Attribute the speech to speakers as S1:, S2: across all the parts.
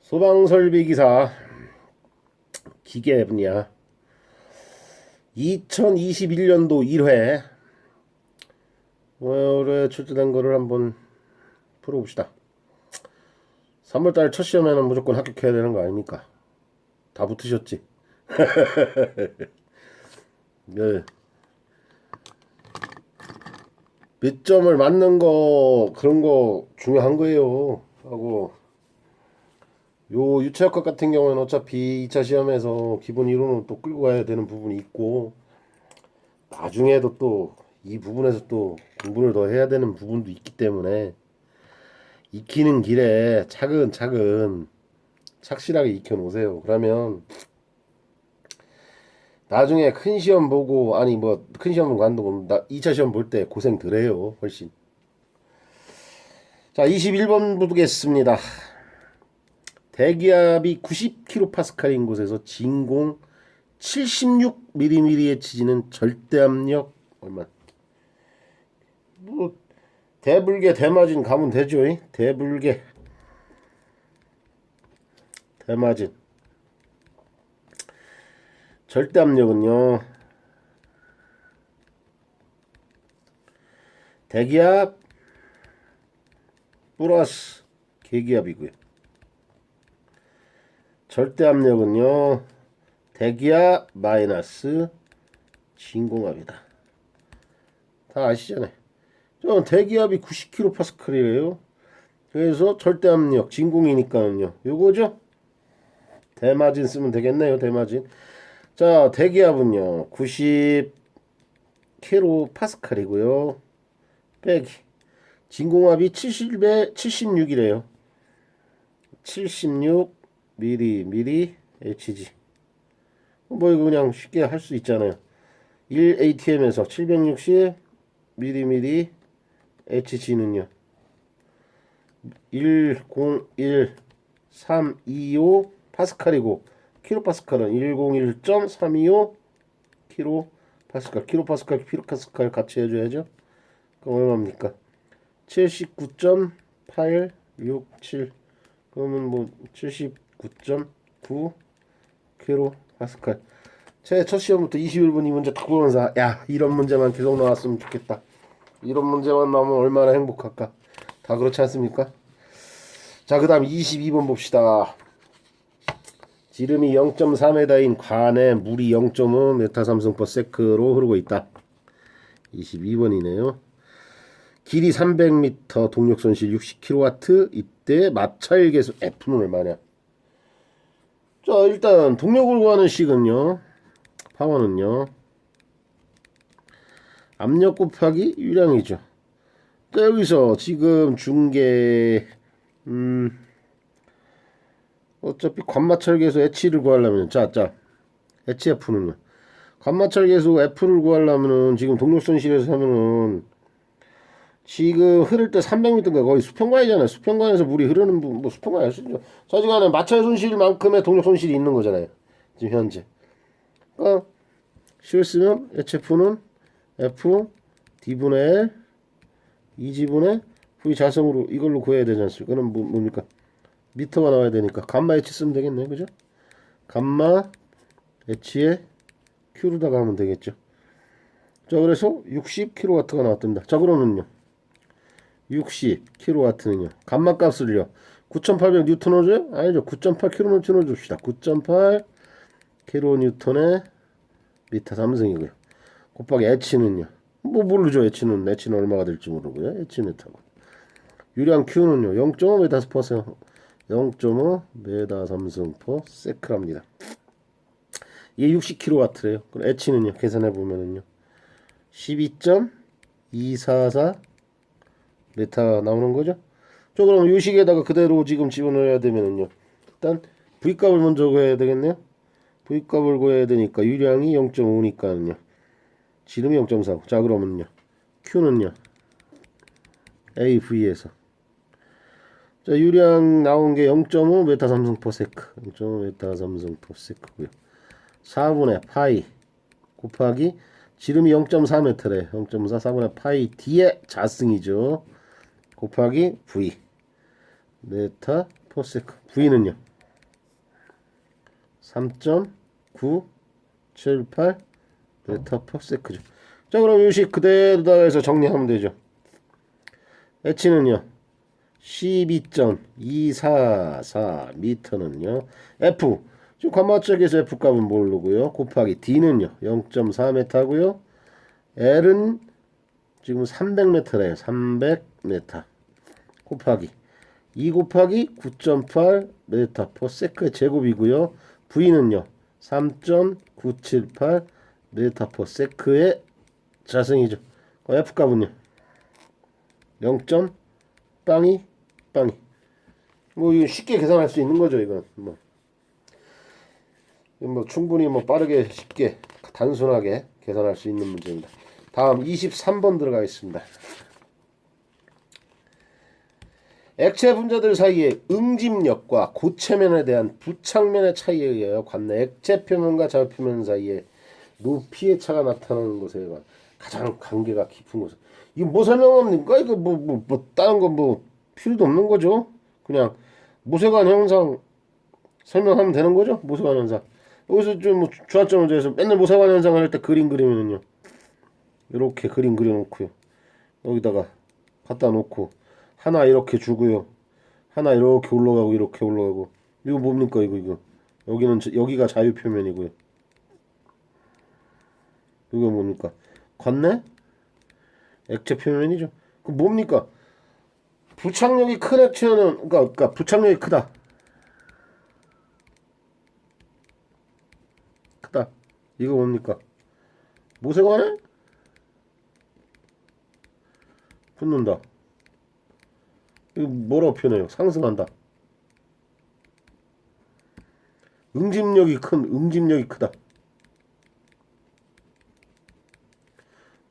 S1: 소방설비기사 기계 분야 2021년도 1회 올해 출제된 거를 한번 풀어봅시다. 3월달 첫 시험에는 무조건 합격해야 되는 거 아닙니까? 다 붙으셨지? 네. 몇 점을 맞는 거 그런 거 중요한 거예요. 하고 요 유체역학 같은 경우는 어차피 2차 시험에서 기본 이론은 또 끌고 가야 되는 부분이 있고 나중에도 또 이 부분에서 또 공부를 더 해야 되는 부분도 있기 때문에 익히는 길에 차근차근 착실하게 익혀 놓으세요. 그러면 나중에 큰 시험 보고 아니 뭐 큰 시험은 관도 2차 시험 볼 때 고생 덜 해요. 훨씬. 자, 21번 보겠습니다. 대기압이 90kPa인 곳에서 진공 76mm에 치지는 절대압력 얼마? 뭐 대불개 대마진 가면 되죠. 대불개 대마진 절대압력은요 대기압 플러스 계기압이고요. 절대압력은요 대기압 마이너스 진공압이다. 다 아시잖아요. 저 대기압이 90kPa이래요. 그래서 절대압력 진공이니까는요 요거죠. 대마진 쓰면 되겠네요. 대마진. 자, 대기압은요 90kPa이고요 빼기 진공압이 70에 76이래요. 76 mmHg. 뭐 이거 그냥 쉽게 할 수 있잖아요. 1atm에서 760 mmHg는요 101325 파스칼이고 킬로파스칼은 101.325 킬로파스칼. 킬로파스칼 같이 해줘야죠. 그럼 얼마입니까? 79.867. 그러면 뭐 79.9 킬로파스칼. 제 첫 시험부터 21분 이 문제 딱 보면서 야 이런 문제만 계속 나왔으면 좋겠다. 이런 문제만 나오면 얼마나 행복할까. 다 그렇지 않습니까? 자, 그 다음 22번 봅시다. 지름이 0.4m인 관에 물이 0.5 메타삼승퍼세크로 흐르고 있다. 22번이네요. 길이 300m, 동력 손실 60kW. 이때 마찰 계수 F는 얼마냐? 자, 일단 동력을 구하는 식은요. 파워는요. 압력 곱하기 유량이죠. 자, 여기서 지금 중계 어차피 관마찰 계수 H를 구하려면 자 HF는요. 관마찰 계수 F를 구하려면은 지금 동력 손실에서 하면은 지금 흐를 때 300m인가 거의 수평관이잖아요. 수평관에서 물이 흐르는 부분 뭐 수평관이 알 수 있죠. 사지간에 마찰 손실만큼의 동력 손실이 있는 거잖아요. 지금 현재. 그러니까 식을 쓰면 HF는 F D분의 L 2지분의 V 자성으로 이걸로 구해야 되지 않습니까? 그럼 뭡니까? 미터가 나와야 되니까 감마 H 쓰면 되겠네. 그죠? 감마 H에 Q로다가 하면 되겠죠. 자, 그래서 60kW가 나왔답니다. 자, 그러면요. 60kW는요. 감마 값을요. 9800N을 줘요? 아니죠. 9.8kN을 줍시다. 9.8kN의 미터 삼승이고요. 곱하기 H는요. 뭐 모르죠. H는 얼마가 될지 모르고요. H미터고. 유량 Q는요. 0.5m/s 0.5m/s 이게 60kW래요. 그럼 H는요. 계산해 보면은요. 12.244 메타 나오는 거죠. 저 그럼 이 식에다가 그대로 지금 집어넣어야 되면은요. 일단 V값을 먼저 구해야 되겠네요. V값을 구해야 되니까 유량이 0.5니까는요. 지름이 0.4. 자, 그러면요. Q는요. AV에서 자, 유량 나온 게 0.5 메타삼승퍼세크. 0.5 메타삼승퍼세크고요. 4분의 파이 곱하기 지름이 0.4m래. 0.4 4분의 파이 D의 자승이죠. 곱하기 V 메타 퍼세크. V는요. 3.978 메타 퍼 세크죠. 자, 그럼 요식 그대로다 해서 정리하면 되죠. H는요 12.244 미터는요 F 지금 관마적에서 F 값은 모르고요 곱하기 D는요 0.4m고요 L은 지금 300m래요 300m 곱하기 2 곱하기 9.8m 퍼 세크의 제곱이고요 V는요 3.978 m 퍼 세크의 자승이죠. F 값은요 0. 빵이 뭐 이거 쉽게 계산할 수 있는 거죠. 이건 뭐 충분히 뭐 빠르게 쉽게 단순하게 계산할 수 있는 문제입니다. 다음 23번 들어가겠습니다. 액체 분자들 사이의 응집력과 고체면에 대한 부착면의 차이에 의하여 관내 액체 표면과 자유 표면 사이에 높이의 차가 나타나는 것에 가장 관계가 깊은 것은 이거 뭐 설명합니까? 이거 뭐 다른 거 뭐 필요도 없는 거죠. 그냥 모세관 현상 설명하면 되는 거죠. 모세관 현상. 여기서 좀 뭐 주안점을 대해서 맨날 모세관 현상을 할 때 그림 그리면요. 이렇게 그림 그려놓고요. 여기다가 갖다 놓고 하나 이렇게 주고요. 하나 이렇게 올라가고 이렇게 올라가고. 이거 뭡니까 이거. 여기가 자유 표면이고요. 이거 뭡니까? 관내 액체 표면이죠. 그 뭡니까? 부착력이 큰 액체는 그러니까 부착력이 크다. 이거 뭡니까? 모세관에 붙는다. 이거 뭐라고 표현해요? 상승한다. 응집력이 크다.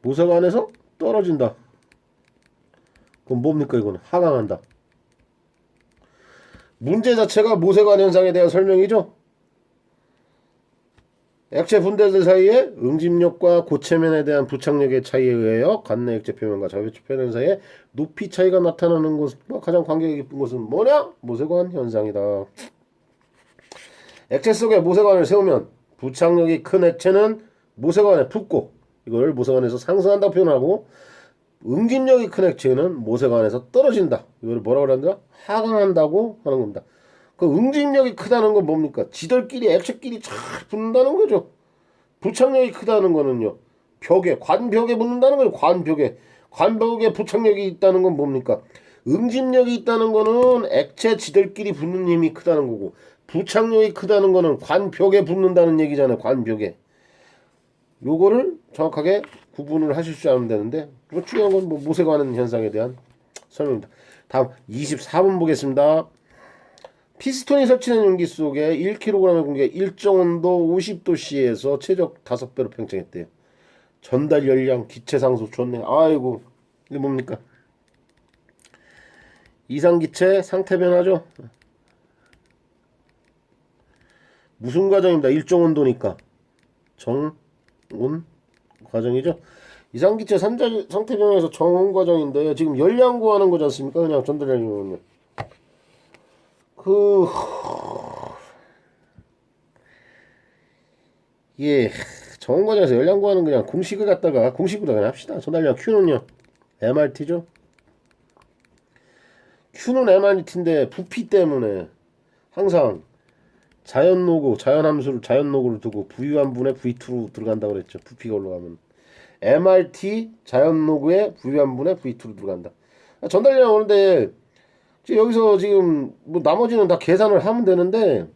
S1: 모세관에서 떨어진다. 그럼 뭡니까 이거는? 하강한다. 문제 자체가 모세관 현상에 대한 설명이죠. 액체 분대들 사이의 응집력과 고체면에 대한 부착력의 차이에 의하여 관내 액체 표면과 자유 표면 사이에 높이 차이가 나타나는 것과 가장 관계가 깊은 것은 뭐냐? 모세관 현상이다. 액체 속에 모세관을 세우면 부착력이 큰 액체는 모세관에 붙고 이걸 모세관에서 상승한다고 표현하고 응집력이 큰 액체는 모세관에서 떨어진다. 이걸 뭐라고 한다? 하강한다고 하는 겁니다. 그 응집력이 크다는 건 뭡니까? 지들끼리 액체끼리 잘 붙는다는 거죠. 부착력이 크다는 거는요. 관벽에 붙는다는 거예요. 관벽에 부착력이 있다는 건 뭡니까? 응집력이 있다는 거는 액체 지들끼리 붙는 힘이 크다는 거고 부착력이 크다는 거는 관벽에 붙는다는 얘기잖아요. 관벽에. 요거를 정확하게 구분을 하실 줄 알면 되는데 중요한 건 뭐 모세관 현상에 대한 설명입니다. 다음 24번 보겠습니다. 피스톤이 설치된 용기 속에 1kg의 공기가 일정 온도 50도씨에서 최적 5배로 팽창했대요. 전달 열량, 기체 상수 좋네. 아이고 이게 뭡니까? 이상기체 상태 변화죠. 무슨 과정입니다. 일정 온도니까 정온 과정이죠. 이상기체 상태 변화에서 정온 과정인데 지금 열량 구하는 거지 않습니까? 그냥 전달 열량은요. 예, 정원 과정에서 열량 구하는 그냥 공식을 갖다가 공식으로 그냥 합시다. 전달량 Q는요 MRT죠. Q는 MRT인데 부피 때문에 항상 자연노구를 두고 V1분의 V2로 들어간다고 그랬죠. 부피가 올라가면 MRT 자연노구의 V1분의 V2로 들어간다. 전달량 오는데 여기서 지금 뭐 나머지는 다 계산을 하면 되는데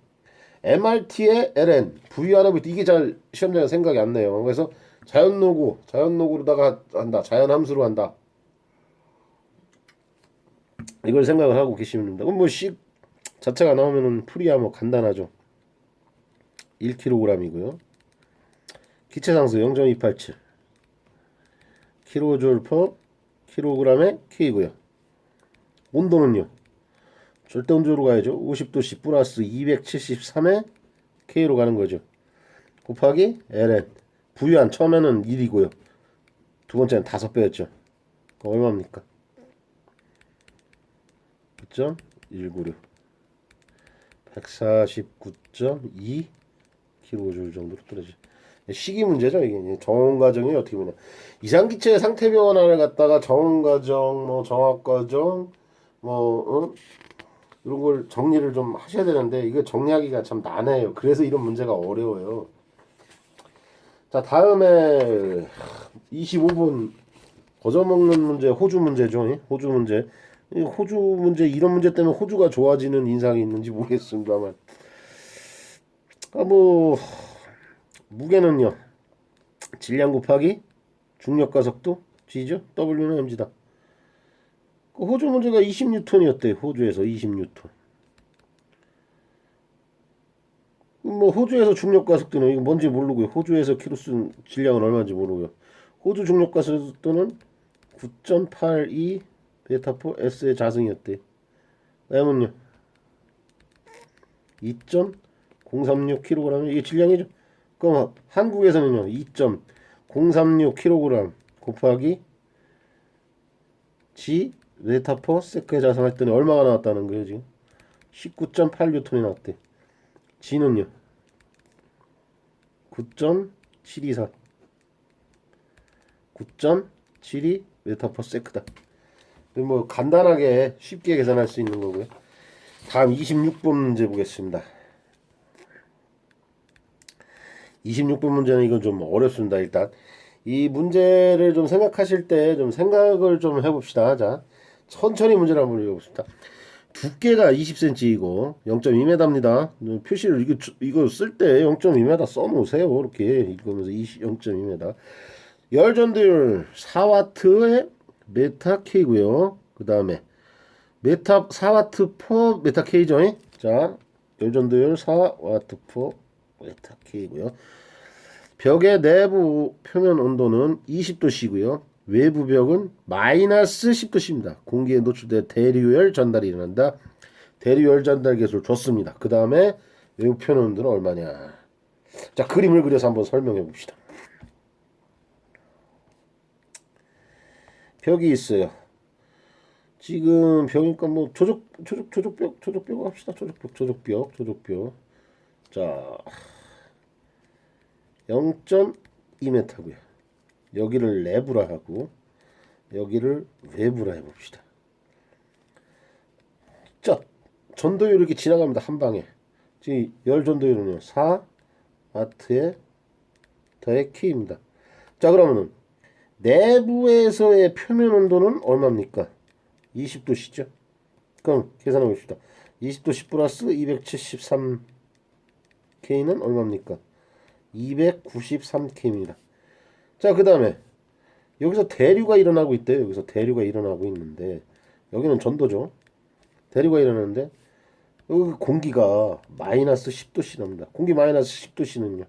S1: MRT의 ln, VR의 VT 이게 잘 시험장에 생각이 안 나요. 그래서 자연노구로다가 한다. 자연함수로 한다. 이걸 생각을 하고 계시면 됩니다. 그럼 뭐 식 자체가 나오면은 풀이야 뭐 간단하죠. 1kg이고요. 기체상수 0.287 kJ per kg의 K고요. 온도는요. 절대 온도로 가야죠. 50도씨 플러스 273의 K로 가는 거죠. 곱하기 ln. 부유한 처음에는 1이고요. 두 번째는 5배였죠. 얼마입니까? 9.196 149.2 kJ 정도로 떨어지. 시기 문제죠 이게. 정원 과정이 어떻게 보면 이상기체 상태 변화를 갖다가 정원 과정, 뭐 정학 과정, 뭐 이런 걸 정리를 좀 하셔야 되는데 이거 정리하기가 참 난해요. 그래서 이런 문제가 어려워요. 자 다음에 25번 거저먹는 문제, 호주 문제죠. 호주 문제. 이 호주 문제 이런 문제 때문에 호주가 좋아지는 인상이 있는지 모르겠습니다만. 뭐 무게는요. 질량 곱하기 중력과 속도 G죠. W는 mg다. 그 호주 문제가 20뉴턴이었대요. 호주에서 20뉴턴. 뭐 호주에서 중력과 속도는 이거 뭔지 모르고요. 호주에서 키로수 질량은 얼마인지 모르고요. 호주 중력과 속도는 9.82 베타포 S의 자승이었대요. M은요 2.036kg. 이게 질량이죠. 그럼 한국에서는요 2.036kg 곱하기 G 메타퍼 세크에 자성했더니 얼마가 나왔다는 거예요 지금? 19.8N이 나왔대. G는요 9.724 9.72 메타퍼 세크다. 뭐 간단하게 쉽게 계산할 수 있는 거고요. 다음 26번 문제 보겠습니다. 26번 문제는 이건 좀 어렵습니다. 일단 이 문제를 좀 생각하실 때 좀 생각을 좀 해봅시다. 자, 천천히 문제를 한번 읽어봅시다. 두께가 20cm이고 0.2m입니다. 표시를 이거 쓸 때 0.2m 써놓으세요. 이렇게 읽으면서 0.2m. 열 전도율 4W의 메타 K고요. 그 다음에 메타 4W per 메타 K죠. 자, 열 전도율 4W per 메타 K고요. 벽의 내부 표면 온도는 20도씨고요. 외부 벽은 마이너스 10도씨입니다. 공기에 노출돼 대류열 전달이 일어난다. 대류열 전달 계수를 줬습니다. 그 다음에 외부 표면 온도는 얼마냐. 자, 그림을 그려서 한번 설명해 봅시다. 벽이 있어요. 지금 벽이니까 뭐 조적벽 합시다. 조적벽. 자, 0.2m고요. 여기를 내부라 하고 여기를 외부라 해봅시다. 자, 전도율 이렇게 지나갑니다. 한 방에. 지금 열 전도율은요 4W에 더해 K입니다. 자, 그러면은 내부에서의 표면 온도는 얼마입니까? 20도씨죠. 그럼 계산해 봅시다. 20도씨 플러스 273K는 얼마입니까? 293K입니다. 자, 그 다음에 여기서 대류가 일어나고 있대요. 여기서 대류가 일어나고 있는데 여기는 전도죠. 대류가 일어나는데 여기 공기가 마이너스 10도씨랍니다. 공기 마이너스 10도씨는요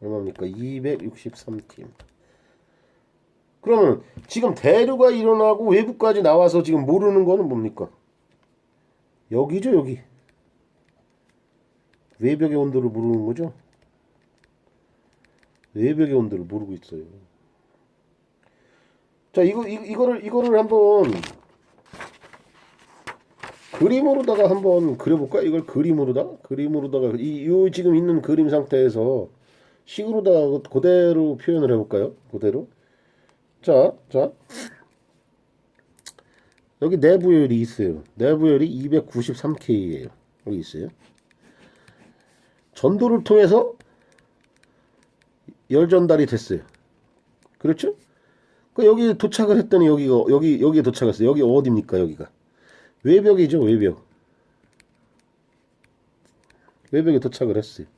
S1: 얼마입니까? 263K입니다. 그러면 지금 대류가 일어나고 외부까지 나와서 지금 모르는 거는 뭡니까? 여기죠, 여기. 외벽의 온도를 모르는 거죠? 외벽의 온도를 모르고 있어요. 자, 이거를 한번 그림으로다가 한번 그려볼까? 이걸 그림으로다가 이 지금 있는 그림 상태에서 식으로다가 그대로 표현을 해볼까요? 그대로. 자, 여기 내부열이 있어요. 내부열이 293K예요. 여기 있어요. 전도를 통해서 열 전달이 됐어요. 그렇죠? 그 여기 도착을 했더니 여기에 도착했어요. 여기 어디입니까? 여기가 외벽이죠. 외벽에 도착을 했어요.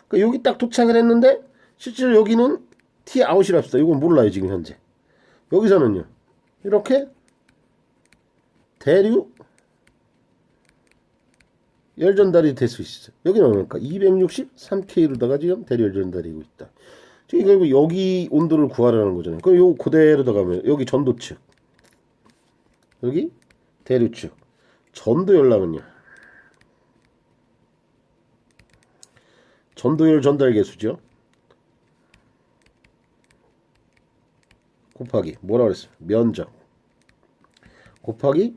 S1: 그 여기 딱 도착을 했는데 실제로 여기는 T 아웃이랍시다. 이건 몰라요 지금 현재. 여기서는요 이렇게 대류 열 전달이 될 수 있어요. 여기는 그러니까 263K로다가 지금 대류 열 전달이고 있다. 지금 결국 여기 온도를 구하라는 거잖아요. 그럼 요 그대로다 가면 여기 전도 측, 여기 대류 측, 전도 열량은요. 전도열 전달 계수죠. 곱하기 뭐라 그랬어요? 면적 곱하기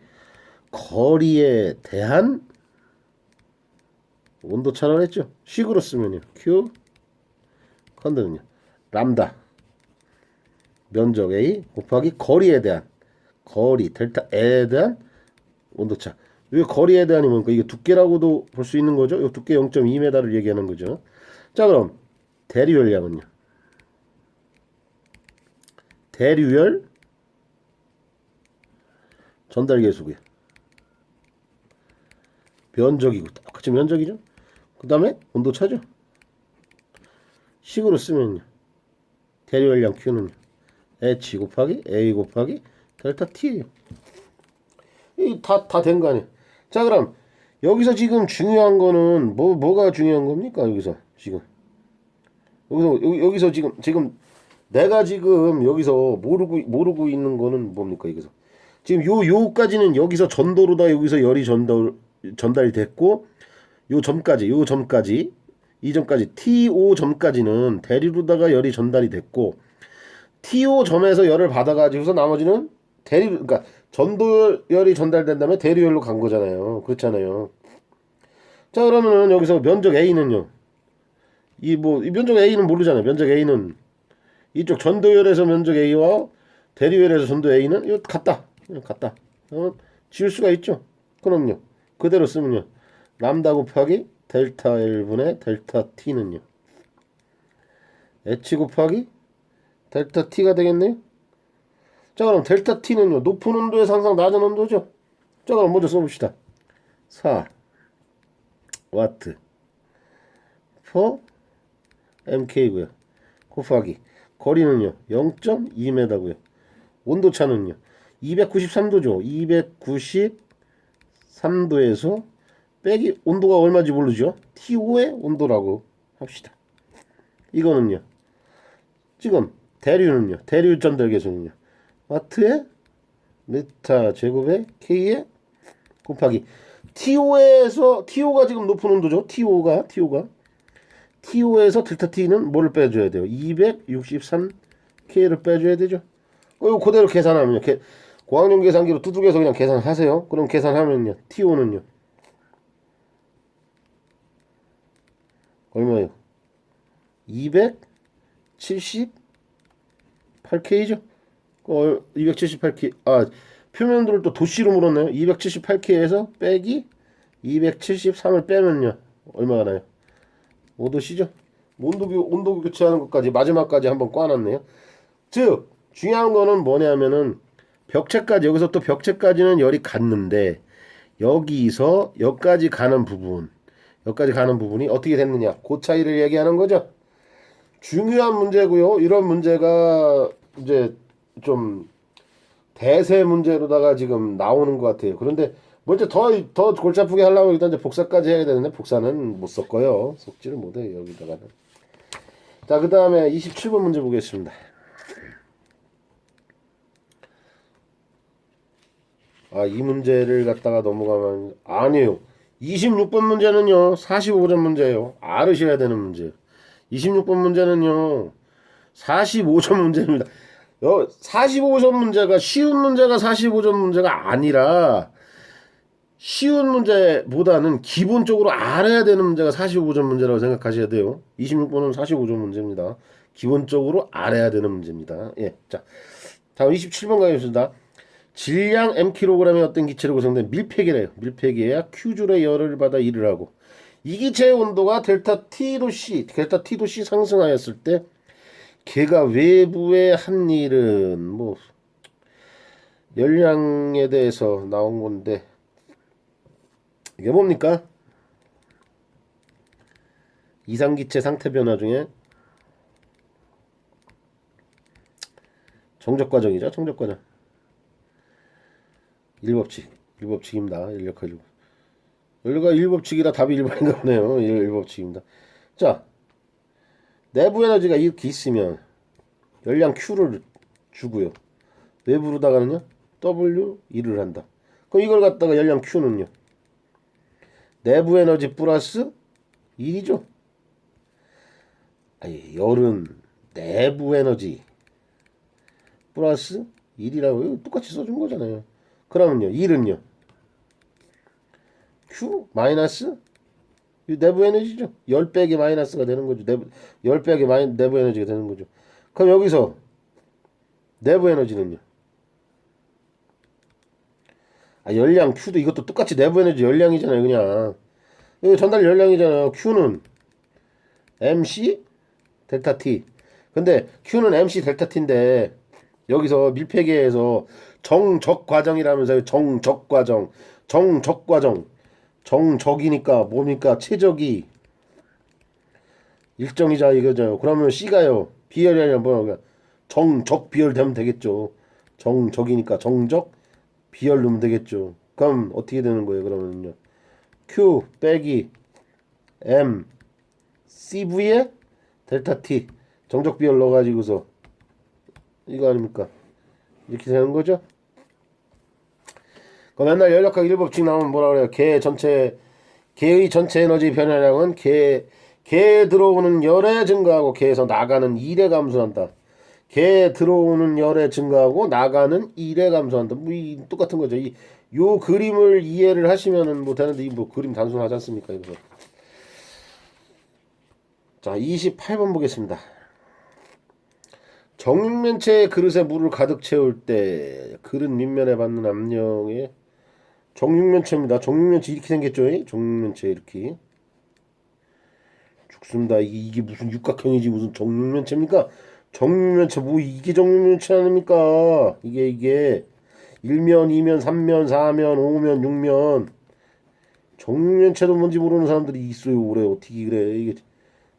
S1: 거리에 대한 온도 차를 했죠. 식으로 쓰면요. Q 컨드는요. 람다 면적 A 곱하기 거리에 대한 거리 델타 E에 대한 온도차. 이 거리에 대한이 뭡니까? 이게 두께라고도 볼 수 있는 거죠. 이 두께 0.2m를 얘기하는 거죠. 자, 그럼 대류열량은요. 대류열 전달계수고요. 면적이고 똑같이 면적이죠. 그 다음에 온도차죠. 식으로 쓰면요. 대류열량 Q는요. H 곱하기 A 곱하기 델타 T예요. 이 다 된 거 아니에요. 자, 그럼 여기서 지금 중요한 거는 뭐가 중요한 겁니까? 여기서 지금 여기서 지금 내가 지금 여기서 모르고 있는 거는 뭡니까? 여기서 지금 요까지는 여기서 전도로다 여기서 열이 전달이 됐고 요 점까지 이 점까지 TO 점까지는 대리로다가 열이 전달이 됐고 TO 점에서 열을 받아가지고서 나머지는 그러니까 전도열이 전달된 다음에 대류열로 간 거잖아요. 그렇잖아요. 자, 그러면은 여기서 면적 A는요. 이 면적 A는 모르잖아요. 면적 A는 이쪽 전도열에서 면적 A와 대류열에서 전도 A는 이거 같다. 지울 수가 있죠. 그럼요. 그대로 쓰면요. 람다 곱하기 델타 L분의 델타 T는요. H 곱하기 델타 T가 되겠네요. 자, 그럼 델타 T는요. 높은 온도에서 항상 낮은 온도죠. 자, 그럼 먼저 써봅시다. 4 와트 per MK고요. 곱하기 거리는요. 0.2m고요. 온도차는요. 293도죠. 293도에서 빼기 온도가 얼마인지 모르죠. TO의 온도라고 합시다. 이거는요. 지금 대류는요. 대류 전달계수는요. 와트에 메타 제곱에 K에 곱하기 TO가 지금 높은 온도죠. TO에서 델타 T는 뭐를 빼줘야 돼요? 263K를 빼줘야 되죠. 이거 그대로 계산하면요. 고학년 계산기로 두둑해서 그냥 계산하세요. 그럼 계산하면요. TO는요. 얼마예요? 278K죠. 278K. 표면도를 또 도씨로 물었네요. 278K에서 빼기 273을 빼면요. 얼마가 나요? 5도씨죠. 온도 교체하는 것까지 마지막까지 한번 꽈놨네요. 즉 중요한 거는 뭐냐면은 벽체까지 여기서 또 벽체까지는 열이 갔는데 여기서 여기까지 가는 부분이 어떻게 됐느냐 그 차이를 얘기하는 거죠. 중요한 문제고요. 이런 문제가 이제 좀 대세 문제로다가 지금 나오는 것 같아요. 그런데 먼저 더 골치 아프게 하려면 일단 이제 복사까지 해야 되는데 복사는 못 섞어요. 속지를 못해요 여기다가는. 자, 그 다음에 27번 문제 보겠습니다. 이 문제를 갖다가 넘어가면 아니에요. 26번 문제는요 45점 문제예요. 알으셔야 되는 문제. 26번 문제는요 45점 문제입니다. 45점 문제가 쉬운 문제가 45점 문제가 아니라 쉬운 문제보다는 기본적으로 알아야 되는 문제가 45점 문제라고 생각하셔야 돼요. 26번은 45점 문제입니다. 기본적으로 알아야 되는 문제입니다. 예, 자, 다음 27번 가겠습니다. 질량 mkg의 어떤 기체로 구성된 밀폐기래요. 밀폐기에야 Q줄의 열을 받아 일을 하고 이 기체의 온도가 델타 T도 C 상승하였을 때 걔가 외부에 한 일은 열량에 대해서 나온 건데 이게 뭡니까? 이상기체 상태 변화 중에 정적 과정이죠. 정적 과정. 일법칙입니다. 연료가 일법칙이라 답이 1번인가 보네요. 일법칙입니다. 자, 내부 에너지가 이렇게 있으면 열량 Q를 주고요. 외부로다가는요 W 1을 한다. 그럼 이걸 갖다가 열량 Q는요 내부 에너지 플러스 1이죠. 열은 내부 에너지 플러스 1이라고 똑같이 써준 거잖아요. 그러면요 1은요 Q 마이너스 이 내부 에너지죠. 10배기 마이너스가 되는 거죠. 10배기 내부 에너지가 되는 거죠. 그럼 여기서 내부 에너지는요. 열량 Q도 이것도 똑같이 내부 에너지 열량이잖아요. 그냥 이거 전달 열량이잖아요. Q는 MC 델타 T. 근데 Q는 MC 델타 T인데 여기서 밀폐계에서 정적 과정이라면서요. 정적 과정. 정적 과정. 정적이니까 뭡니까? 최적이 일정이자 이거죠. 그러면 C가요. 비열이 아니라 뭐야? 정적 비열 되면 되겠죠. 정적이니까 정적 비열 넣으면 되겠죠. 그럼 어떻게 되는 거예요? 그러면요. Q 빼기 M CV에 델타 T 정적 비열 넣어가지고서 이거 아닙니까? 이렇게 되는 거죠. 그 맨날 연력학 1법칙 나오면 뭐라 그래요? 개의 전체 에너지 변화량은 개에 들어오는 열에 증가하고 개에서 나가는 일에 감소한다. 개에 들어오는 열에 증가하고 나가는 일에 감소한다. 똑같은 거죠. 요 그림을 이해를 하시면은 뭐 되는데 이 뭐 그림 단순하지 않습니까? 이거. 자, 28번 보겠습니다. 정육면체의 그릇에 물을 가득 채울 때 그릇 밑면에 받는 압력의 정육면체입니다. 정육면체 이렇게 생겼죠? 정육면체 이렇게 죽습니다. 이게 무슨 육각형이지 무슨 정육면체입니까? 정육면체 뭐 이게 정육면체 아닙니까? 이게 1면, 2면, 3면, 4면, 5면, 6면 정육면체도 뭔지 모르는 사람들이 있어요. 그래 어떻게 그래 이게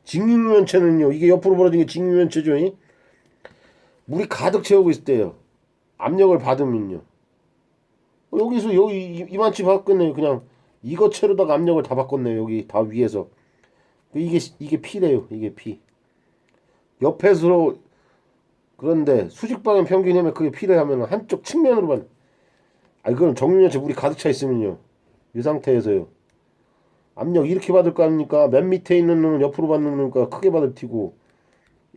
S1: 직육면체는요. 이게 옆으로 벌어진 게 직육면체죠. 물이 가득 채우고 있을 때요. 압력을 받으면요. 여기서 여기 이만치 바꿨네요. 그냥 이거 채로다가 압력을 다 바꿨네요. 여기 다 위에서. 이게 P래요. 이게 P. 옆에서 그런데 수직 방향 평균이면 그게 P래 하면 한쪽 측면으로만. 그럼 정육면체 물이 가득 차 있으면요. 이 상태에서요. 압력 이렇게 받을 거 아닙니까? 맨 밑에 있는 놈은 옆으로 받는 놈이니까 크게 받을 티고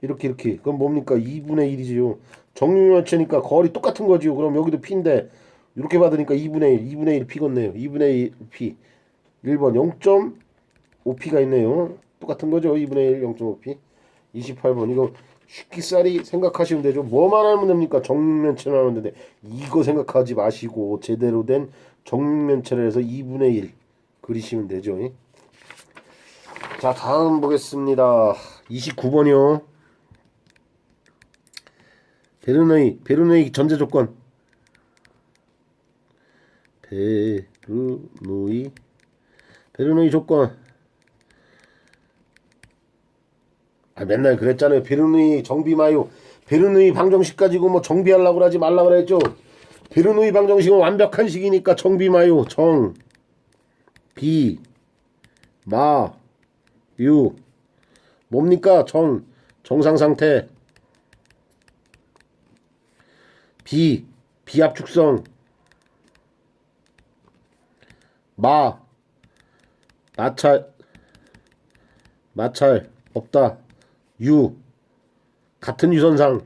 S1: 이렇게 그럼 뭡니까? 2분의 1이지요. 정육면체니까 거리 똑같은 거지요. 그럼 여기도 P인데 이렇게 받으니까 2분의 1 P겠네요. 2분의 1 P 1번 0.5P가 있네요. 똑같은 거죠. 2분의 1 0.5P 28번 이거 쉽기싸리 생각하시면 되죠. 뭐만 하면 됩니까? 정육면체를 하면 되는데 이거 생각하지 마시고 제대로 된 정육면체를 해서 2분의 1 그리시면 되죠. 자, 다음 보겠습니다. 29번이요. 베르누이 전제 조건. 베르누이 조건. 맨날 그랬잖아요. 베르누이 정비 마요. 베르누이 방정식 가지고 뭐 정비하려고 하지 말라 그랬죠. 베르누이 방정식은 완벽한 식이니까 정비 마요. 비, 마, 유. 뭡니까? 정상 상태. 비압축성. 마찰 없다. 같은 유선상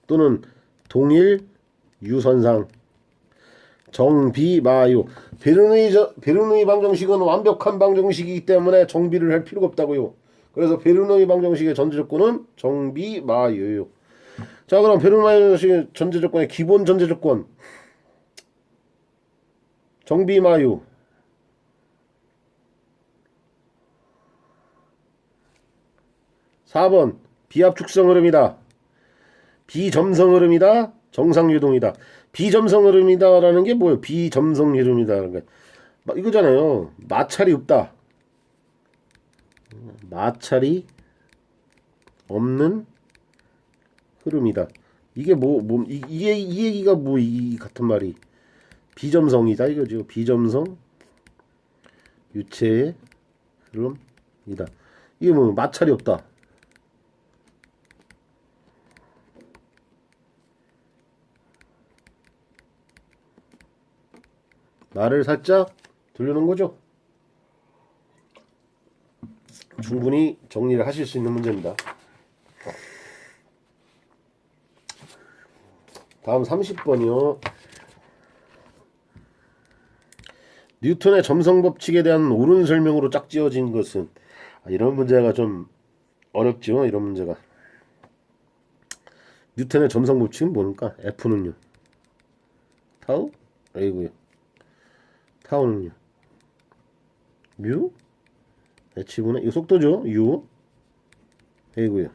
S1: 또는 동일 유선상. 정비마유. 베르누이 방정식은 완벽한 방정식이기 때문에 정비를 할 필요가 없다고요. 그래서 베르누이 방정식의 전제 조건은 정비마유요. 자, 그럼 베르누이 방정식의 전제 조건의 기본 전제 조건. 정비마유. 4번 비압축성 흐름이다. 비점성 흐름이다. 정상 유동이다. 비점성 흐름이다라는 게 뭐예요? 비점성 흐름이다라는 게 이거잖아요. 마찰이 없다. 마찰이 없는 흐름이다. 이게 이 얘기가 이 같은 말이 비점성이다 이거죠. 비점성 유체의 흐름이다. 이게 뭐 마찰이 없다. 말을 살짝 돌려놓은 거죠. 충분히 정리를 하실 수 있는 문제입니다. 다음 30번이요. 뉴턴의 점성 법칙에 대한 옳은 설명으로 짝지어진 것은 이런 문제가 좀 어렵죠. 이런 문제가. 뉴턴의 점성 법칙은 뭡니까? F는요. 타우? A고요. 타우는요. 뮤? H분의 이 속도죠. U A고요.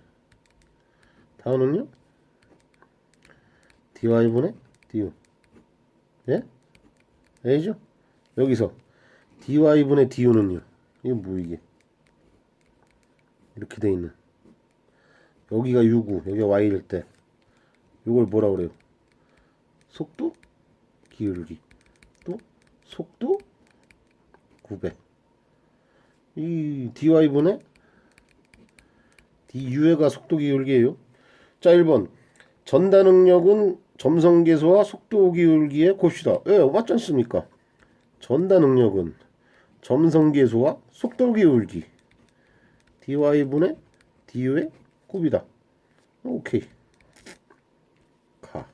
S1: 타우는요. dy분의 du. 예? A죠. 여기서 dy분의 du는요. 이게 뭐 이게? 이렇게 돼 있는. 여기가 u고 여기가 y일 때 이걸 뭐라 그래요? 속도 기울기. 또 속도 9배. 이 dy분의 du가 속도 기울기예요. 자, 1번. 전다 능력은 점성계수와 속도 기울기의 곱이다. 예, 맞지 않습니까? 전다 능력은 점성계수와 속도 기울기 dy분의 du의 곱이다. 오케이. 가.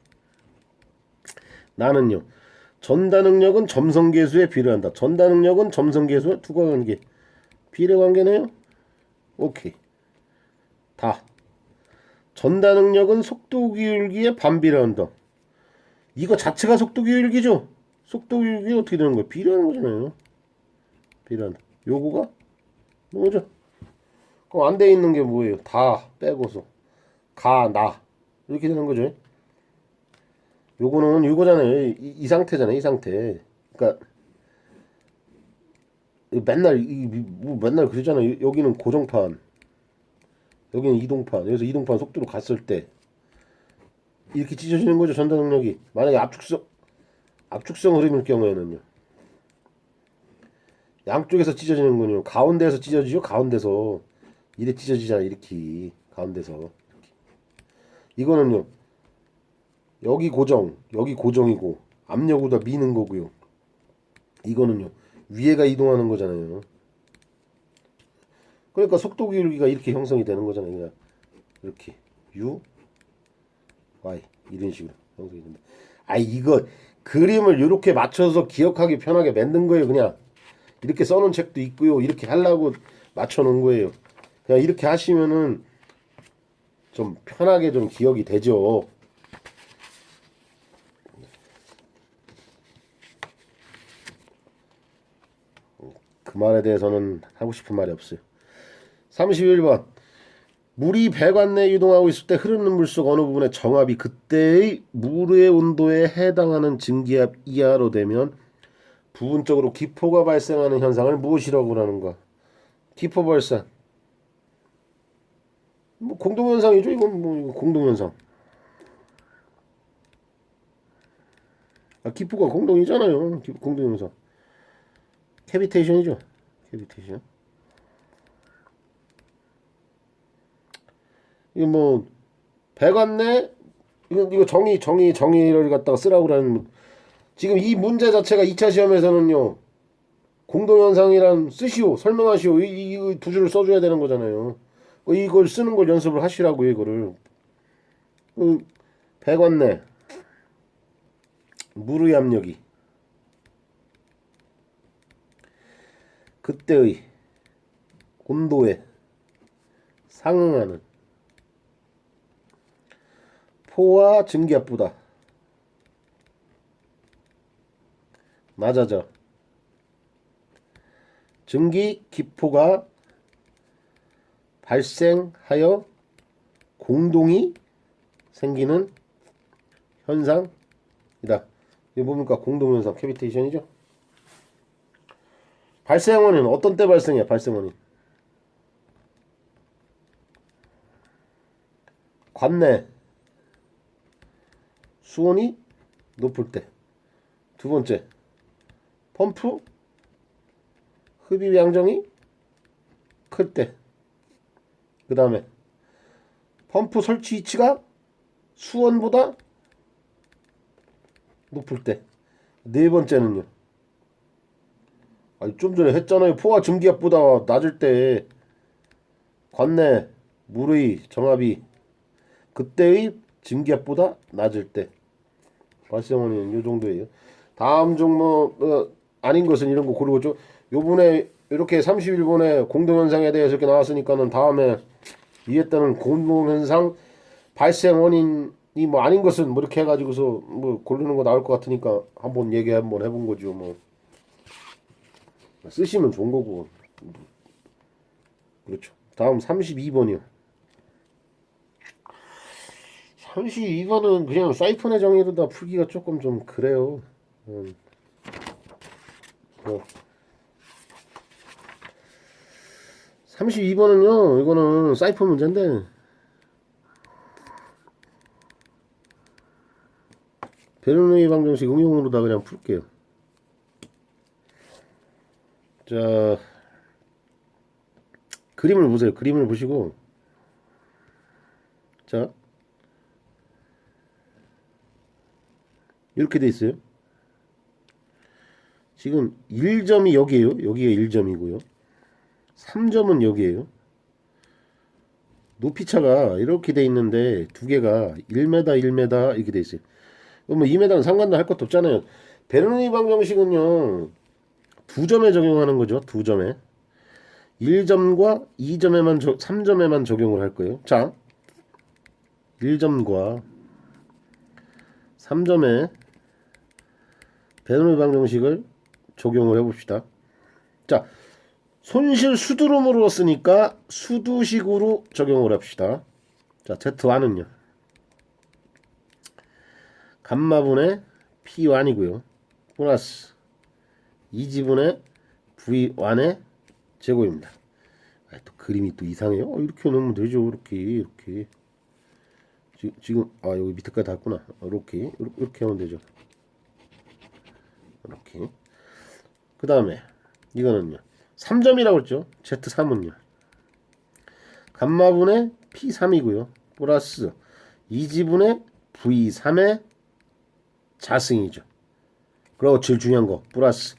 S1: 나는요. 전다 능력은 점성계수에 비례한다. 전다 능력은 점성계수의 두가 관계. 비례 관계네요. 오케이. 다. 전다 능력은 속도 기울기에 반비례한다. 이거 자체가 속도 기울기죠. 속도 기울기 어떻게 되는 거예요? 비례하는 거잖아요. 비례한다. 요거가 뭐죠? 그럼 안 돼 있는 게 뭐예요? 다 빼고서 가, 나 이렇게 되는 거죠. 요거는 이거잖아요. 이 상태잖아요. 이 상태. 그러니까 맨날 뭐 맨날 그러잖아요. 여기는 고정판, 여기는 이동판. 여기서 이동판 속도로 갔을 때 이렇게 찢어지는 거죠. 전다 능력이. 만약에 압축성 흐름일 경우에는요. 양쪽에서 찢어지는군요. 가운데에서 찢어지죠. 가운데서 이래 찢어지잖아. 이렇게 가운데서. 이렇게. 이거는요. 여기 고정, 여기 고정이고 압력으로 다 미는 거고요. 이거는요. 위에가 이동하는 거잖아요. 그러니까 속도 기울기가 이렇게 형성이 되는 거잖아요. 그냥 이렇게 U, Y 이런 식으로 형성이 된다. 이거 그림을 이렇게 맞춰서 기억하기 편하게 만든 거예요. 그냥 이렇게 써놓은 책도 있고요. 이렇게 하려고 맞춰놓은 거예요. 그냥 이렇게 하시면은 좀 편하게 좀 기억이 되죠. 그 말에 대해서는 하고 싶은 말이 없어요. 31번. 물이 배관 내 유동하고 있을 때 흐르는 물 속 어느 부분의 정압이 그때의 물의 온도에 해당하는 증기압 이하로 되면 부분적으로 기포가 발생하는 현상을 무엇이라고 하는가? 기포 발생. 뭐 공동현상이죠. 이건 뭐 이거 공동현상. 기포가 공동이잖아요. 공동현상. 캐비테이션이죠. 캐비테이션. 이거 뭐 배관 내 이거 정의를 갖다가 쓰라고 그러는 지금 이 문제 자체가 2차 시험에서는요. 공동현상이란 쓰시오. 설명하시오. 이 두 줄을 써줘야 되는 거잖아요. 이걸 쓰는 걸 연습을 하시라고요. 이거를. 배관 내 물의 압력이 그때의 온도에 상응하는 포와 증기압보다 낮아져 증기 기포가 발생하여 공동이 생기는 현상이다. 이게 뭡니까? 공동현상 캐비테이션이죠. 발생원은 어떤 때 발생해? 발생원이 관내 수온이 높을 때. 두 번째, 펌프 흡입 양정이 클 때. 그 다음에 펌프 설치 위치가 수온보다 높을 때. 네 번째는요. 좀 전에 했잖아요. 포화 증기압보다 낮을 때 관내 물의 정압이 그때의 증기압보다 낮을 때 발생원인이 이 정도예요. 다음 종목 아닌 것은 이런 거 고르고 좀 요번에 이렇게 31번에 공동현상에 대해서 이렇게 나왔으니까는 다음에 이에 따른 공동현상 발생 원인이 뭐 아닌 것은 뭐 이렇게 해가지고서 뭐 고르는 거 나올 것 같으니까 한번 얘기 한번 해본 거죠. 뭐 쓰시면 좋은 거고. 그렇죠. 다음 32번이요. 32번은 그냥 사이펀의 정의로다 풀기가 조금 좀 그래요. 뭐 32번은요, 이거는 사이펀 문제인데, 베르누이 방정식 응용으로 다 그냥 풀게요. 자, 그림을 보세요. 그림을 보시고, 자, 이렇게 돼 있어요. 지금 1점이 여기에요. 여기가 1점이고요. 3점은 여기에요. 높이차가 이렇게 돼 있는데 두 개가 1m, 1m 이렇게 돼 있어요. 뭐 2m는 상관도 할 것도 없잖아요. 베르누이 방정식은요, 두 점에 적용하는 거죠. 두 점에. 1점과 2점에만 3점에만 적용을 할 거예요. 자, 1점과 3점에 베르누이 방정식을 적용을 해봅시다. 자, 손실 수두름으로 쓰니까 수두식으로 적용을 합시다. 자, Z1은요. 감마분의 P1이고요. 플러스 2지분의 V1의 제곱입니다. 또 그림이 또 이상해요. 이렇게 놓으면 되죠. 이렇게. 지금 여기 밑에까지 닿았구나. 이렇게 하면 되죠. 이렇게. 그 다음에 이거는요. 3점이라고 했죠. Z3은요. 감마분의 P3이고요. 플러스 2지분의 V3의 자승이죠. 그리고 제일 중요한 거 플러스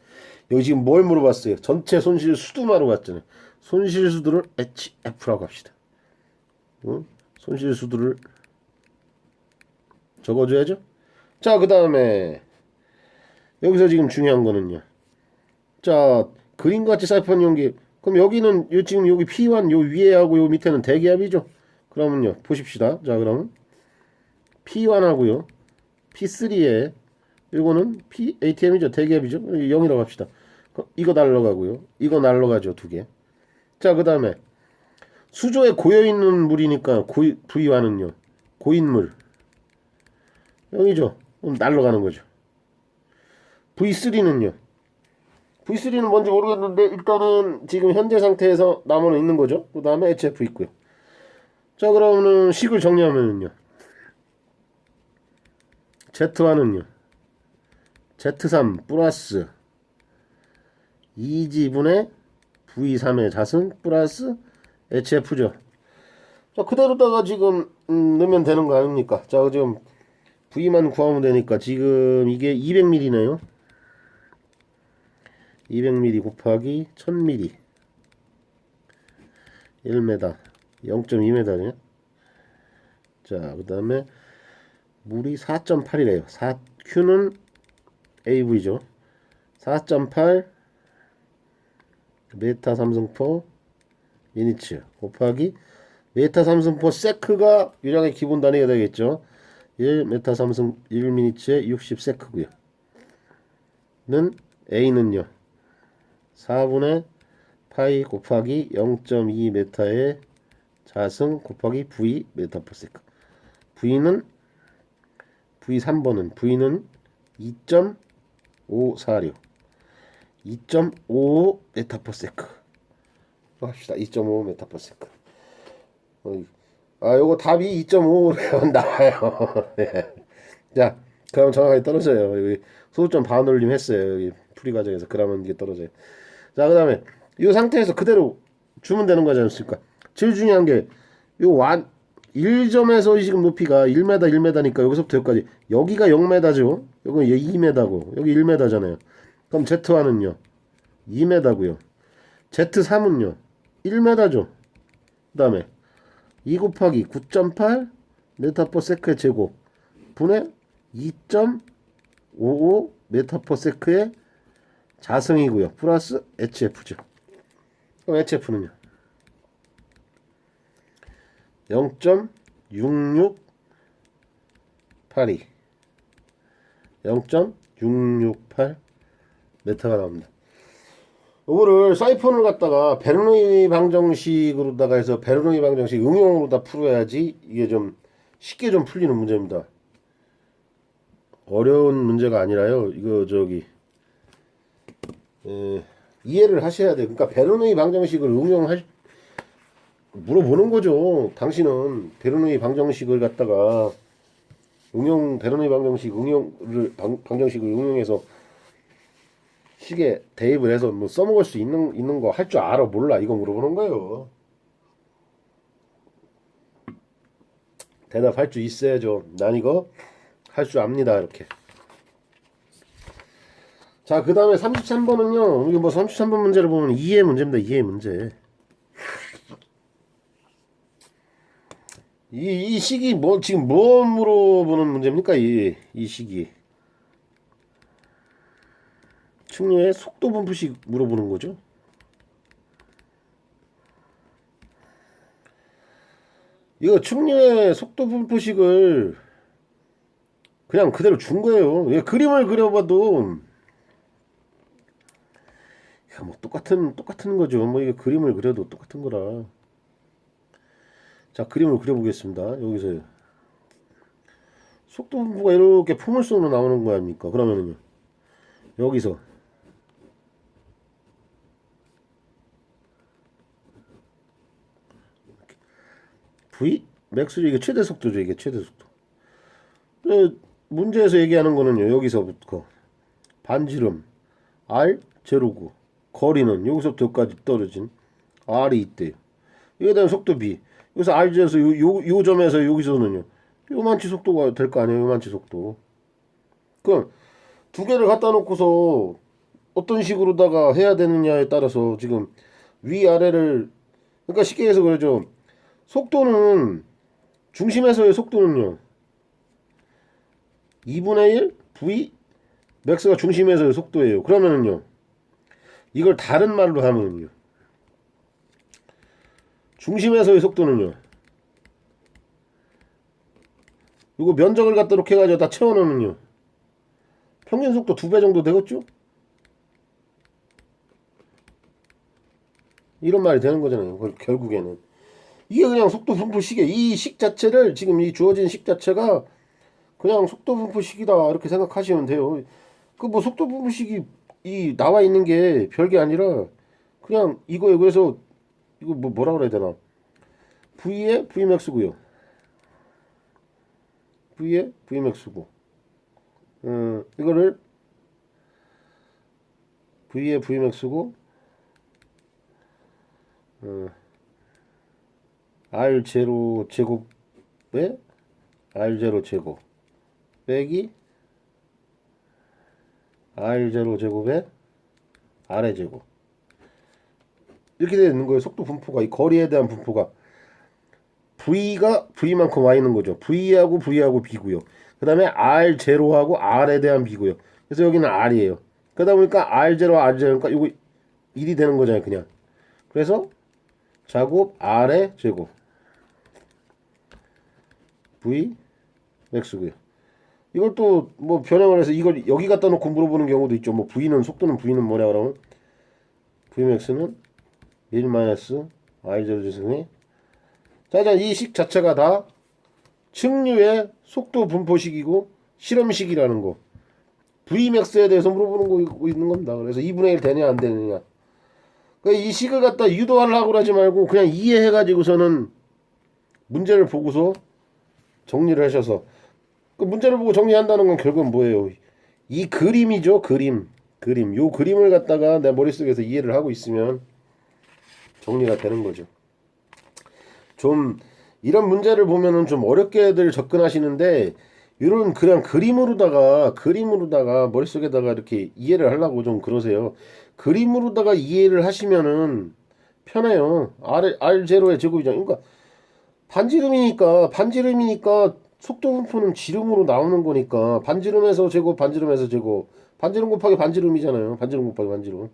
S1: 여기 지금 뭘 물어봤어요? 전체 손실 수두마로 갔잖아요. 손실 수두를 HF라고 합시다. 손실 수두를 적어줘야죠. 자, 그 다음에 여기서 지금 중요한 거는요. 자, 그림같이 사이펀 연기. 그럼 여기는 지금 여기 P1 요 위에하고 요 밑에는 대기압이죠. 그러면요 보십시다. 자, 그러면 P1하고요 P3에 이거는 ATM이죠. 대기압이죠. 0이라고 합시다. 이거 날라가고요. 이거 날라가죠. 두 개. 자, 그 다음에 수조에 고여있는 물이니까 V1은요. 고인물. 0이죠. 그럼 날라가는 거죠. V3는요. V3는 뭔지 모르겠는데 일단은 지금 현재 상태에서 나무는 있는 거죠. 그 다음에 HF 있고요. 자, 그러면은 식을 정리하면은요. Z1은요. Z3 플러스 2지분의 V3의 자승 플러스 HF죠. 자, 그대로다가 지금 넣으면 되는 거 아닙니까? 자, 지금 V만 구하면 되니까 지금 이게 200ml네요. 200ml 곱하기 1000ml 1m 0.2m네. 자, 그 다음에 물이 4.8이래요. Q는 AV죠. 4.8 메타 삼승포 미니츠 곱하기 메타 삼승포 세크가 유량의 기본 단위가 되겠죠. 1 메타 삼승 1 미니츠에 60 세크고요. 는 A는요. 4분의 파이 곱하기 0.2 메타의 자승 곱하기 V 메타 퍼 세크. V는 V3번은 V는 2.546 2.55 메타 퍼 세크 합시다. 2.5 메타 퍼 세크. 요거 답이 2.5로 나와요. 네. 자, 그럼 정확하게 떨어져요. 여기 소수점 반올림 했어요. 여기 풀이 과정에서 그러면 이게 떨어져요. 자, 그 다음에 이 상태에서 그대로 주면 되는 거지 않습니까? 제일 중요한 게 요 1점에서 지금 높이가 1m 1m니까 여기서부터 여기까지 여기가 0m죠. 여기 2m고 여기 1m잖아요. 그럼 Z1은요 2m고요. Z3은요 1m죠. 그 다음에 2 곱하기 9.8 메타퍼세크의 제곱 분의 2.55 메타퍼세크의 자승이고요. 플러스 HF죠. 그럼 HF는요? 0.6682 0.668 메타가 나옵니다. 이거를 사이폰을 갖다가 베르노이 방정식으로다가 해서 베르노이 방정식 응용으로 다 풀어야지 이게 좀 쉽게 좀 풀리는 문제입니다. 어려운 문제가 아니라요. 이거 이해를 하셔야 돼요. 그러니까 베르노이 방정식을 물어보는 거죠. 당신은 베르노이 방정식을 갖다가 베르노이 방정식을 응용해서 식에 대입을 해서 뭐 써먹을 수 있는 거 할 줄 알아 몰라 이거 물어보는 거예요. 대답할 줄 있어야죠. 난 이거 할 줄 압니다 이렇게. 자, 그 다음에 33번은요. 이거 뭐 33번 문제를 보면 이해 문제입니다. 이해 문제. 이 식이 뭐 지금 뭐 물어보는 문제입니까? 이 식이 측류의 속도 분포식 물어보는 거죠. 이거 측류의 속도 분포식을 그냥 그대로 준 거예요. 이거 그림을 그려봐도 뭐 똑같은 거죠. 뭐 이게 그림을 그려도 똑같은 거라. 자, 그림을 그려보겠습니다. 여기서 속도 분포가 이렇게 포물선으로 나오는 거 아닙니까? 그러면은요. 여기서 V 맥스 이게 최대 속도죠. 이게 최대 속도. 문제에서 얘기하는 거는요. 여기서부터 반지름 R 제로고 거리는 여기서부터 여기까지 떨어진 R이 있대요. 이게 다음 속도 B. 여기서 R에서 요 점에서 여기서는요. 요만치 속도가 될 거 아니에요. 요만치 속도. 그럼 두 개를 갖다 놓고서 어떤 식으로다가 해야 되느냐에 따라서 지금 위아래를 그러니까 쉽게 해서 그러죠. 속도는 중심에서의 속도는요. 2분의 1 V 맥스가 중심에서의 속도예요. 그러면은요. 이걸 다른 말로 하면은요. 중심에서의 속도는요. 이거 면적을 갖다 이렇게 해가지고 다 채워놓으면요. 평균 속도 2배 정도 되겠죠? 이런 말이 되는 거잖아요. 결국에는. 이게 그냥 속도 분포식이에요. 이 식 자체를 지금 이 주어진 식 자체가 그냥 속도 분포식이다 이렇게 생각하시면 돼요. 그 뭐 속도 분포식이 이 나와 있는 게 별게 아니라 그냥 이거예요. 그래서 이거 뭐라 그래야 되나? V에 Vmax고요. V에 Vmax고. 이거를 V에 Vmax고 R0 제곱에 R0 제곱 빼기 R0 제곱에 R의 제곱 이렇게 되는 거예요. 속도 분포가 이 거리에 대한 분포가 V가 V만큼 와 있는 거죠. V하고 B고요. 그 다음에 R0하고 R에 대한 B고요. 그래서 여기는 R이에요. 그러다 보니까 R0, R0니까 이거 1이 되는 거잖아요. 그냥. 그래서 자곱 R의 제곱 V 맥스고요. 이걸 또 뭐 변형을 해서 이걸 여기 갖다 놓고 물어보는 경우도 있죠. 뭐 속도는 V는 뭐냐 그러면 Vmax는 1 마이너스 I0 제곱이 자, 이 식 자체가 다 측류의 속도 분포식이고 실험식이라는 거. Vmax에 대해서 물어보는 거 있는 겁니다. 그래서 2분의 1 되냐 안 되느냐. 그러니까 이 식을 갖다 유도하려고 하지 말고 그냥 이해해가지고서는 문제를 보고서 정리를 하셔서 그 문제를 보고 정리한다는 건 결국은 뭐예요? 이 그림이죠. 그림. 요 그림을 갖다가 내 머릿속에서 이해를 하고 있으면 정리가 되는 거죠. 좀 이런 문제를 보면은 좀 어렵게들 접근하시는데 이런 그냥 그림으로다가 머릿속에다가 이렇게 이해를 하려고 좀 그러세요. 그림으로다가 이해를 하시면은 편해요. R0의 제곱이죠. 그러니까 반지름이니까 속도 분포는 지름으로 나오는 거니까 반지름에서 제곱, 반지름에서 제곱, 반지름 곱하기 반지름이잖아요. 반지름 곱하기 반지름.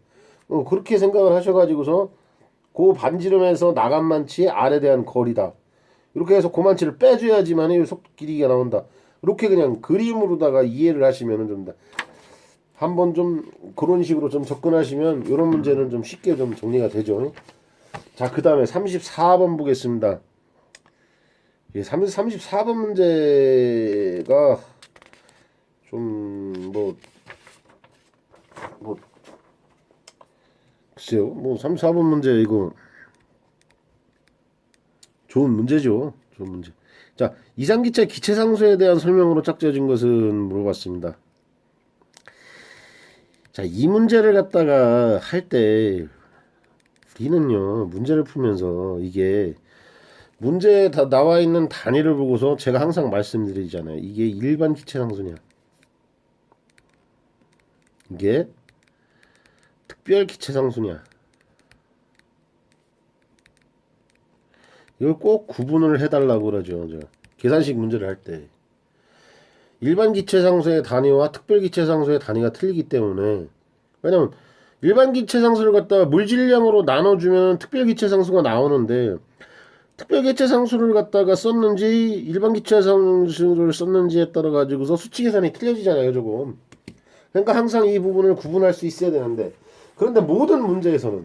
S1: 그렇게 생각을 하셔가지고서 그 반지름에서 나간만치의 R에 대한 거리다. 이렇게 해서 고만치를 빼줘야지만 이 속도 길이가 나온다. 이렇게 그냥 그림으로다가 이해를 하시면은 좀 한번 좀 그런 식으로 좀 접근하시면 이런 문제는 좀 쉽게 좀 정리가 되죠. 자, 그 다음에 34번 보겠습니다. 예, 34번 문제가 좀 글쎄요. 34번 문제 이거 좋은 문제죠. 좋은 문제. 자, 이상기체 기체상수에 대한 설명으로 짝지어진 것은 물어봤습니다. 자, 이 문제를 갖다가 할 때 우리는요, 문제를 풀면서 이게 문제에 다 나와 있는 단위를 보고서 제가 항상 말씀드리잖아요. 이게 일반 기체상수냐, 이게 특별 기체상수냐, 이걸 꼭 구분을 해달라고 그러죠. 계산식 문제를 할 때. 일반 기체상수의 단위와 특별 기체상수의 단위가 틀리기 때문에, 왜냐면 일반 기체상수를 갖다가 물질량으로 나눠주면 특별 기체상수가 나오는데, 특별 기체상수를 갖다가 썼는지 일반 기체상수를 썼는지에 따라 가지고서 수치 계산이 틀려지잖아요, 조금. 그러니까 항상 이 부분을 구분할 수 있어야 되는데, 그런데 모든 문제에서는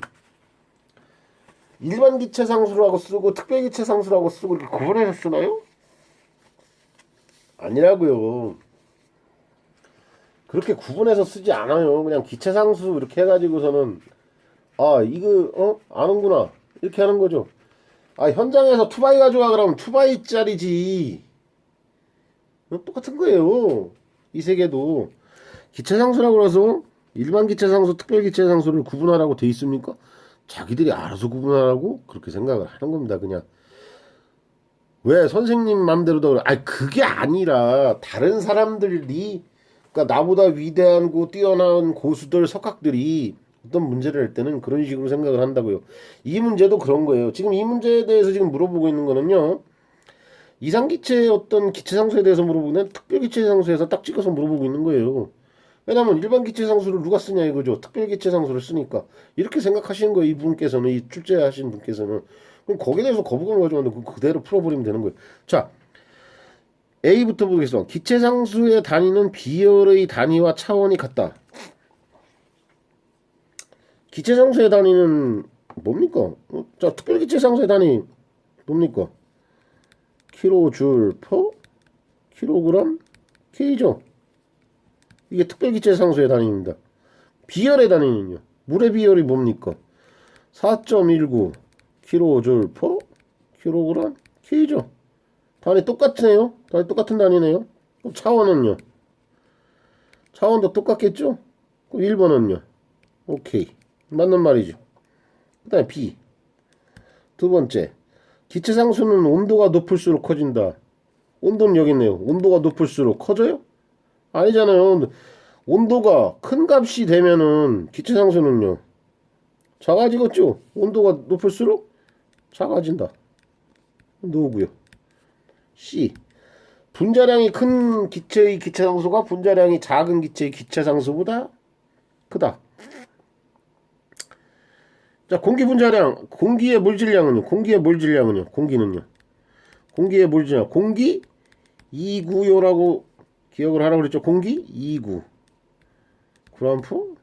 S1: 일반 기체상수라고 쓰고 특별 기체상수라고 쓰고 이렇게 구분해서 쓰나요? 아니라고요. 그렇게 구분해서 쓰지 않아요. 그냥 기체상수 이렇게 해가지고서는 아 이거 아는구나 이렇게 하는 거죠. 아 현장에서 투바이 가져와 그러면 투바이짜리지. 똑같은 거예요. 이 세 개도 기체상수라고 해서 일반 기체상수, 특별 기체상수를 구분하라고 돼 있습니까? 자기들이 알아서 구분하라고 그렇게 생각을 하는 겁니다. 그냥 왜 선생님 맘대로도 그래. 아니 그게 아니라 다른 사람들이 그러니까 나보다 위대한 뛰어난 고수들 석학들이 어떤 문제를 할 때는 그런 식으로 생각을 한다고요. 이 문제도 그런 거예요. 지금 이 문제에 대해서 지금 물어보고 있는 거는요. 이상기체의 어떤 기체상수에 대해서 물어보는 특별기체상수에서 딱 찍어서 물어보고 있는 거예요. 왜냐면 일반 기체상수를 누가 쓰냐 이거죠. 특별기체상수를 쓰니까. 이렇게 생각하시는 거예요. 이분께서는, 이 출제하신 분께서는. 그럼 거기에 대해서 거부감을 가져왔는데 그대로 풀어버리면 되는 거예요. 자, A부터 보겠습니다. 기체상수의 단위는 비열의 단위와 차원이 같다. 기체상수의 단위는 뭡니까? 자, 특별기체상수의 단위 뭡니까? 킬로줄 퍼 킬로그램 K죠. 이게 특별기체상수의 단위입니다. 비열의 단위는요. 물의 비열이 뭡니까? 4.19 킬로줄 퍼 킬로그램 K죠. 단위 똑같네요. 단위 똑같은 단위네요. 그럼 차원은요? 차원도 똑같겠죠? 그럼 1번은요? 오케이. 맞는 말이죠. 그 다음에 B. 두 번째. 기체상수는 온도가 높을수록 커진다. 온도는 여기 있네요. 온도가 높을수록 커져요? 아니잖아요. 온도가 큰 값이 되면은 기체상수는요. 작아지겠죠? 온도가 높을수록 작아진다. 노고요. C. 분자량이 큰 기체의 기체상수가 분자량이 작은 기체의 기체상수보다 크다. 자, 공기 분자량, 공기의 몰질량은요. 공기의 몰질량은요. 공기는요. 공기의 몰질량. 공기 2구요라고 기억을 하라고 그랬죠. 공기 2구. 그램프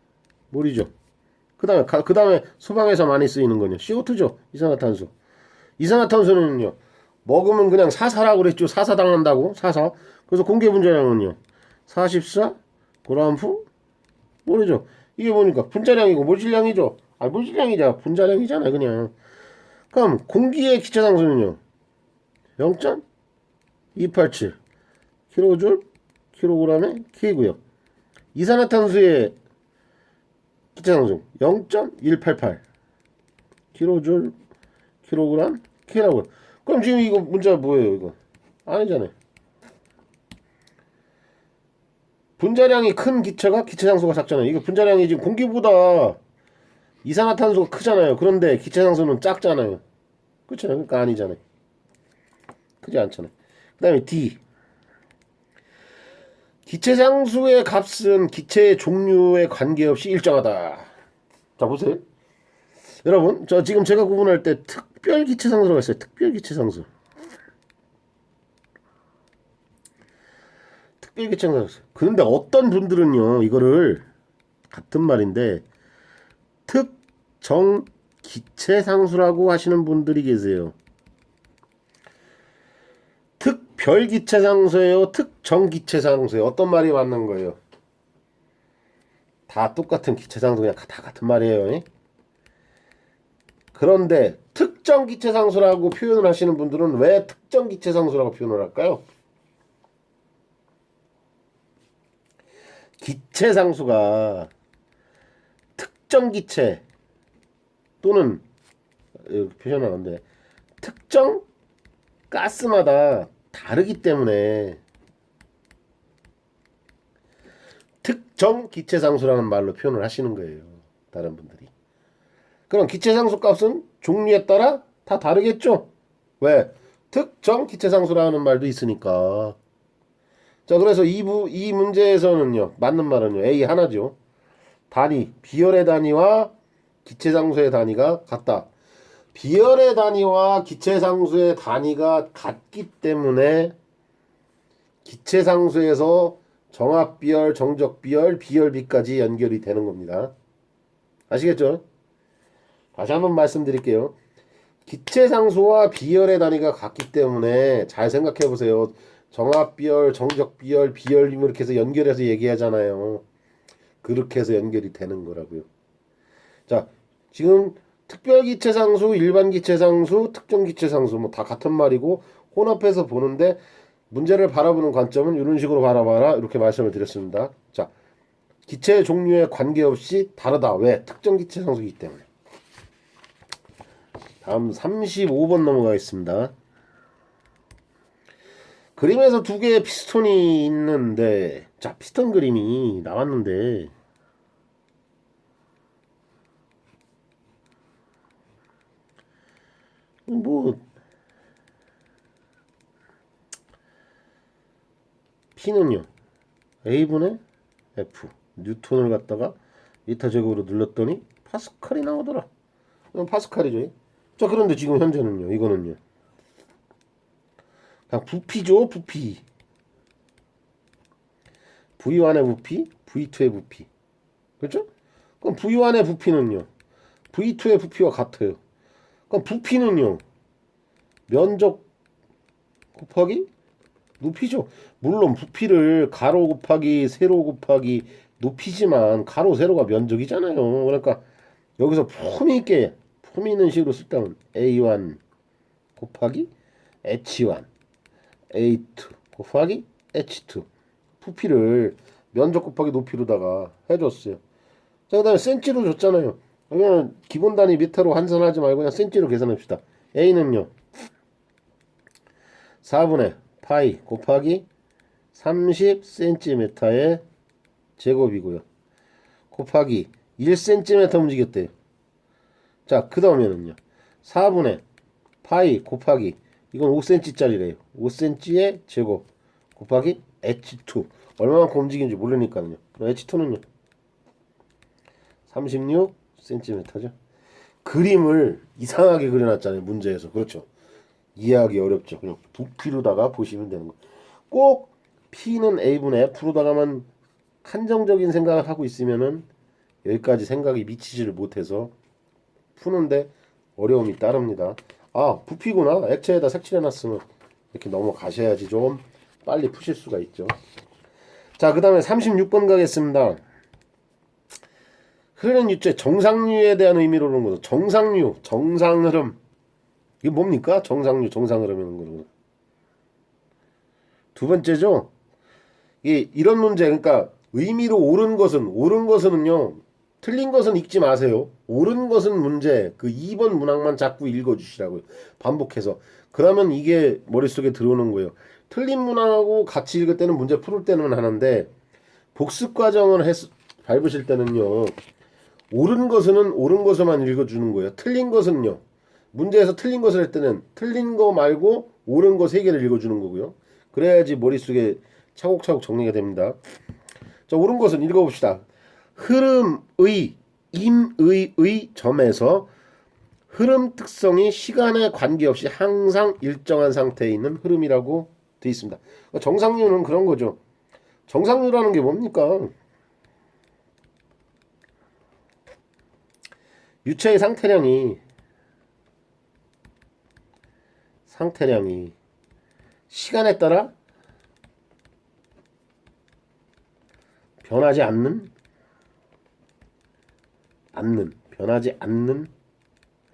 S1: 몰이죠. 그다음에 소방에서 많이 쓰이는 거요. CO2죠. 이산화탄소. 이산화탄소는요. 먹으면 그냥 사사라고 그랬죠. 사사 당한다고. 사사. 그래서 공기 분자량은요. 44 그램프 몰이죠. 이게 뭐니까 분자량이고 몰질량이죠. 아, 물질량이자 분자량이잖아 그냥. 그럼 공기의 기체상수는요 0.287 킬로줄 킬로그램의 K고요. 이산화탄소의 기체상수 0.188 킬로줄 킬로그램 K라고요. 그럼 지금 이거 문자 뭐예요 이거? 아니잖아요. 분자량이 큰 기체가 기체상수가 작잖아요. 이거 분자량이 지금 공기보다 이산화탄소가 크잖아요. 그런데 기체상수는 작잖아요. 그렇잖아요. 그러니까 아니잖아요. 크지 않잖아요. 그 다음에 D. 기체상수의 값은 기체의 종류에 관계없이 일정하다. 자, 보세요. 여러분, 저 지금 제가 구분할 때 특별 기체상수라고 했어요. 특별 기체상수. 특별 기체상수. 그런데 어떤 분들은요, 이거를 같은 말인데 특정 기체상수라고 하시는 분들이 계세요. 특별 기체상수예요, 특정 기체상수예요. 어떤 말이 맞는 거예요? 다 똑같은 기체상수, 그냥 다 같은 말이에요. 그런데 특정 기체상수라고 표현을 하시는 분들은 왜 특정 기체상수라고 표현을 할까요? 기체상수가 특정 기체 또는 표현하는데 특정 가스마다 다르기 때문에 특정 기체상수라는 말로 표현을 하시는 거예요. 다른 분들이. 그럼 기체상수 값은 종류에 따라 다 다르겠죠? 왜? 특정 기체상수라는 말도 있으니까. 자, 그래서 이 문제에서는요, 맞는 말은요, A 하나죠. 단위, 비열의 단위와 기체상수의 단위가 같다. 비열의 단위와 기체상수의 단위가 같기 때문에 기체상수에서 정합비열, 정적비열, 비열비까지 연결이 되는 겁니다. 아시겠죠? 다시 한번 말씀드릴게요. 기체상수와 비열의 단위가 같기 때문에 잘 생각해 보세요. 정합비열, 정적비열, 비열림 이렇게 해서 연결해서 얘기하잖아요. 그렇게 해서 연결이 되는 거라고요. 자, 지금 특별기체상수, 일반기체상수, 특정기체상수 뭐 다 같은 말이고 혼합해서 보는데 문제를 바라보는 관점은 이런 식으로 바라봐라 이렇게 말씀을 드렸습니다. 자, 기체 종류에 관계없이 다르다. 왜? 특정기체상수이기 때문에. 다음 35번 넘어가겠습니다. 그림에서 두 개의 피스톤이 있는데, 자, 피스톤 그림이 나왔는데, 뭐, P는요, A분의 F, 뉴턴을 갖다가 미터 제곱으로 눌렀더니 파스칼이 나오더라. 파스칼이죠. 자, 그런데 지금 현재는요, 이거는요, 그냥 부피죠, 부피. V1의 부피, V2의 부피. 그렇죠? 그럼 V1의 부피는요, V2의 부피와 같아요. 그럼 부피는요, 면적 곱하기 높이죠. 물론 부피를 가로 곱하기 세로 곱하기 높이지만 가로 세로가 면적이잖아요. 그러니까 여기서 폼이 있는 식으로 쓸 때는 A1 곱하기 H1 A2 곱하기 H2 부피를 면적 곱하기 높이로다가 해줬어요. 자, 그 다음에 센치로 줬잖아요. 그냥 기본 단위 미터로 환산하지 말고 그냥 센치로 계산합시다. A는요 4분의 파이 곱하기 30cm의 제곱이고요. 곱하기 1cm 움직였대요. 자, 그 다음에는요 4분의 파이 곱하기 이건 5cm짜리래요. 5cm의 제곱 곱하기 H2 얼마만큼 움직이는지 모르니까요. H2는요 36cm죠. 그림을 이상하게 그려놨잖아요. 문제에서. 그렇죠. 이해하기 어렵죠. 그냥 부피로다가 보시면 되는 거. 꼭 P는 A분의 F로다가만 한정적인 생각을 하고 있으면은 여기까지 생각이 미치지를 못해서 푸는데 어려움이 따릅니다. 아, 부피구나. 액체에다 색칠해놨으면 이렇게 넘어가셔야지 좀 빨리 푸실 수가 있죠. 자, 그 다음에 36번 가겠습니다. 흐르는 유체 정상류에 대한 의미로 오는 거죠. 정상류, 정상흐름. 이게 뭡니까? 정상류, 정상흐름이라는 거는. 두 번째죠. 이런 문제, 그러니까 의미로 옳은 것은요. 틀린 것은 읽지 마세요. 옳은 것은 문제. 그 2번 문항만 자꾸 읽어주시라고요. 반복해서. 그러면 이게 머릿속에 들어오는 거예요. 틀린 문항하고 같이 읽을 때는 문제 풀을 때는 하는데 복습 과정을 밟으실 때는요. 옳은 것은 옳은 것만 읽어주는 거예요. 틀린 것은요. 문제에서 틀린 것을 할 때는 틀린 거 말고 옳은 거 세 개를 읽어주는 거고요. 그래야지 머릿속에 차곡차곡 정리가 됩니다. 자, 옳은 것은 읽어봅시다. 흐름의 임의의 점에서 흐름 특성이 시간에 관계없이 항상 일정한 상태에 있는 흐름이라고 되어 있습니다. 정상류는 그런 거죠. 정상류라는 게 뭡니까? 유체의 상태량이 시간에 따라 변하지 않는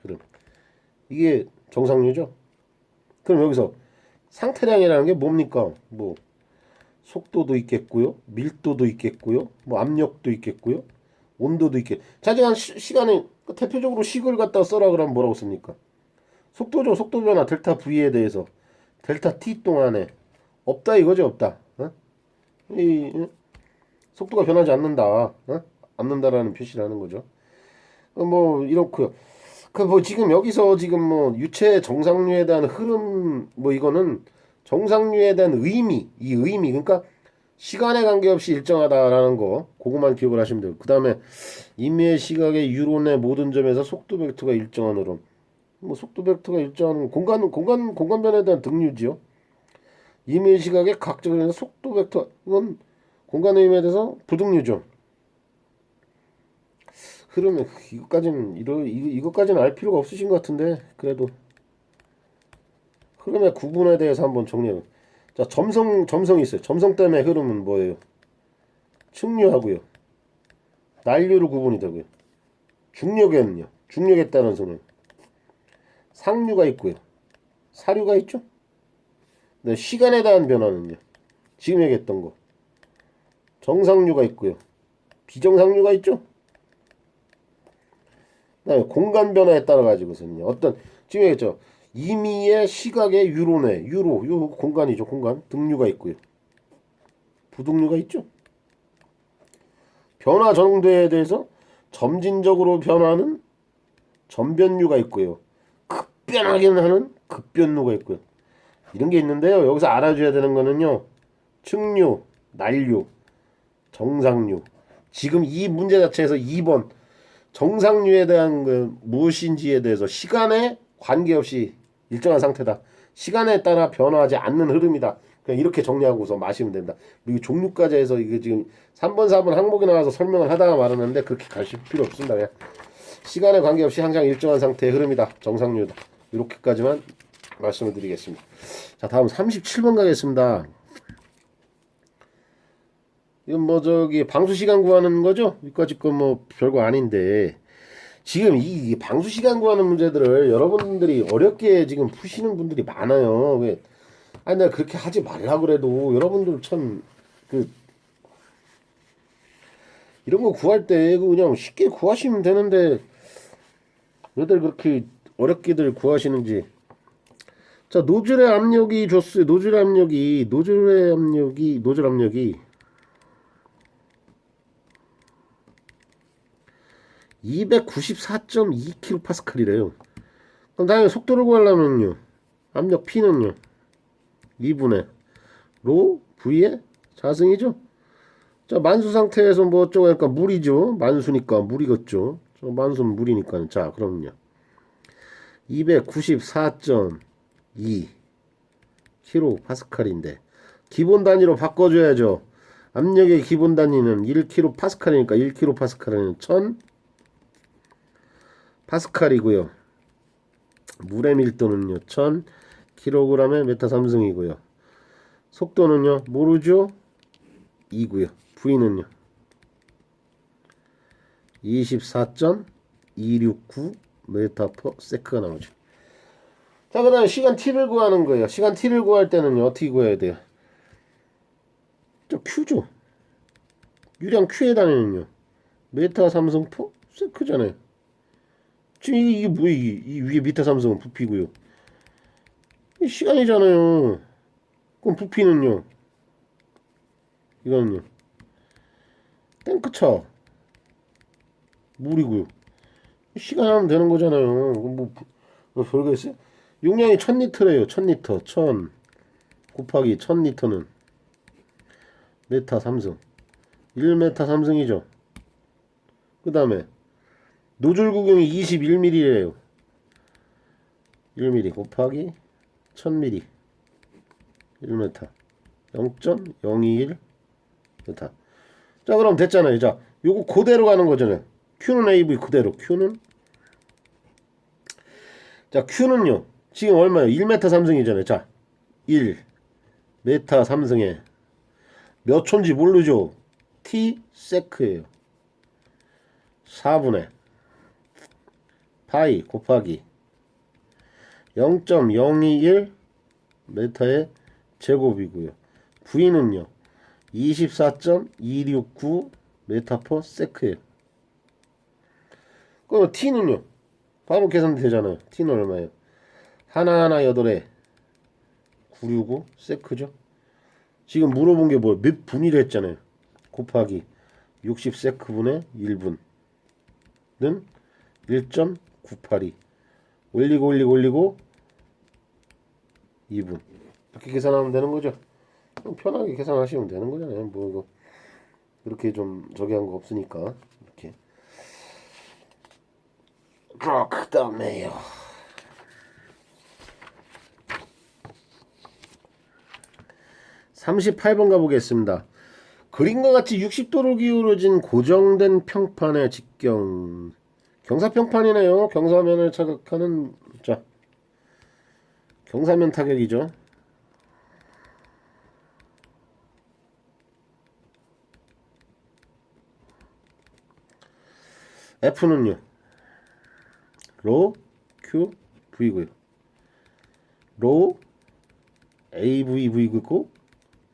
S1: 흐름. 이게 정상류죠. 그럼 여기서 상태량이라는 게 뭡니까? 뭐 속도도 있겠고요, 밀도도 있겠고요, 뭐 압력도 있겠고요, 온도도 있겠. 자세한 시간에 대표적으로 식을 갖다 써라 그러면 뭐라고 씁니까? 속도죠. 속도 변화 델타 V에 대해서 델타 T 동안에 없다 이거죠. 없다. 속도가 변하지 않는다. 않는다라는 표시를 하는 거죠. 뭐 이렇고요. 그 뭐 지금 여기서 지금 뭐 유체 정상류에 대한 흐름 뭐 이거는 정상류에 대한 의미, 이 의미 그러니까 시간에 관계없이 일정하다라는 거 그것만 기억을 하시면 돼요. 그 다음에 임의의 시각의 유론의 모든 점에서 속도 벡터가 일정한 흐름. 뭐 속도 벡터가 일정한 공간 변화에 대한 등류지요. 임의의 시각의 각적에서 속도 벡터 이건 공간의 힘에 대해서 부등류죠. 흐름에 이것까지는 알 필요가 없으신 것 같은데 그래도 흐름의 구분에 대해서 한번 정리해. 자, 점성이 있어요. 점성 때문에 흐름은 뭐예요? 측류하고요. 난류로 구분이 되고요. 중력에는요. 중력에 따라서는 상류가 있고요. 사류가 있죠. 네, 시간에 대한 변화는요. 지금 얘기했던 거. 정상류가 있고요. 비정상류가 있죠. 그다음에 공간 변화에 따라 가지고서는요. 어떤 지금 얘기했죠. 임의의 시각의 유로네 요 공간이죠. 공간 등류가 있고요. 부등류가 있죠. 변화 정도에 대해서 점진적으로 변하는 점변류가 있고요. 급변하게 하는 급변류가 있고요. 이런 게 있는데요. 여기서 알아줘야 되는 거는요. 측류, 난류, 정상류. 지금 이 문제 자체에서 2번 정상류에 대한 그 무엇인지에 대해서 시간에 관계없이 일정한 상태다. 시간에 따라 변화하지 않는 흐름이다. 그냥 이렇게 정리하고서 마시면 된다. 그리고 종류까지 해서 이게 지금 3번, 4번 항목에 나와서 설명을 하다가 말았는데 그렇게 가실 필요 없습니다. 그냥 시간에 관계없이 항상 일정한 상태의 흐름이다. 정상류다. 이렇게까지만 말씀을 드리겠습니다. 자, 다음 37번 가겠습니다. 이건 뭐 저기 방수 시간 구하는 거죠? 여기까지 거 뭐 별거 아닌데 지금 이 방수 시간 구하는 문제들을 여러분들이 어렵게 지금 푸시는 분들이 많아요. 왜? 아니 내가 그렇게 하지 말라 그래도 여러분들 참 그 이런 거 구할 때 그냥 쉽게 구하시면 되는데 왜들 그렇게 어렵게들 구하시는지. 자, 노즐의 압력이 줬어요. 노즐 압력이 294.2kPa이래요. 그럼 당연히 속도를 구하려면요. 압력 P는요. 2분의 로 V의 자승이죠. 자, 만수 상태에서 뭐 어쩌고 하니까 물이죠. 만수니까 물이겠죠. 저 만수는 물이니까. 자, 그럼요. 294.2 kPa인데 기본 단위로 바꿔줘야죠. 압력의 기본 단위는 1kPa니까 1kPa는 1000파스칼이고요. 물의 밀도는요 1000kg의 메타 삼승이고요. 속도는요 모르죠. 2고요. V는요 24.269 메타 퍼 세크가 나오죠. 자, 그 다음에 시간 t를 구하는 거예요. 시간 t를 구할 때는요 어떻게 구해야 돼요? 저 Q죠. 유량 Q의 단위는요 메타 삼승 퍼 세크잖아요. 지금 이게 뭐야? 이 위에 메타 삼승은 부피고요. 이 시간이잖아요. 그럼 부피는요? 이거는요? 탱크차 물이고요. 시간 하면 되는 거잖아요. 뭐 별거 있어요? 용량이 1000리터래요. 1000리터. 1000 곱하기 1000리터는 메타 3승 1m 3승이죠. 그 다음에 노즐 구경이 21mm래요. 1mm 곱하기 1000mm 1m 0.021m. 자 그럼 됐잖아요. 자 요거 그대로 가는 거잖아요. Q는 AV 그대로. Q는요 지금 얼마예요? 1m 3승이잖아요. 자 1m 3승에 몇 촌지 모르죠. T 세크예요. 4분의 파이 곱하기 0.021 메타의 제곱이고요. V는요 24.269 메타 퍼 세크예요. 그럼 T는요 바로 계산되잖아요. T는 얼마예요? 하나하나 여덟에 965 세크죠. 지금 물어본 게 뭐 몇 분이라 했잖아요. 곱하기 60 세크분의 1분은 1.982 올리고 2분. 이렇게 계산하면 되는 거죠. 편하게 계산하시면 되는 거잖아요. 뭐 이거 이렇게 좀 저기 한 거 없으니까 이렇게. 그 다음에요 38번 가보겠습니다. 그림과 같이 60도로 기울어진 고정된 평판의 직경. 경사평판이네요. 경사면을 차격하는, 자 경사면 타격이죠. F는요 로 Q V고요. 로 AVV고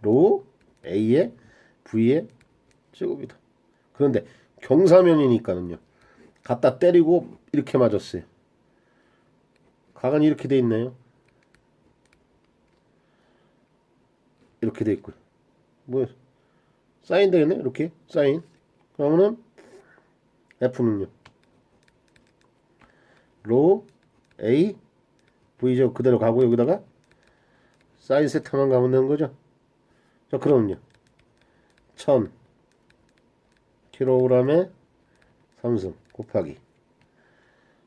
S1: 로 A의 V의 제곱이다. 그런데 경사면이니까는요 갖다 때리고 이렇게 맞았어요. 각은 이렇게 돼 있네요. 이렇게 돼 있고요. 뭐 사인 되겠네. 이렇게 사인. 그러면은 F는요 로 A V죠. 그대로 가고 여기다가 사인 세타만 가면 되는 거죠. 자 그러면요 1000kg에 3승 곱하기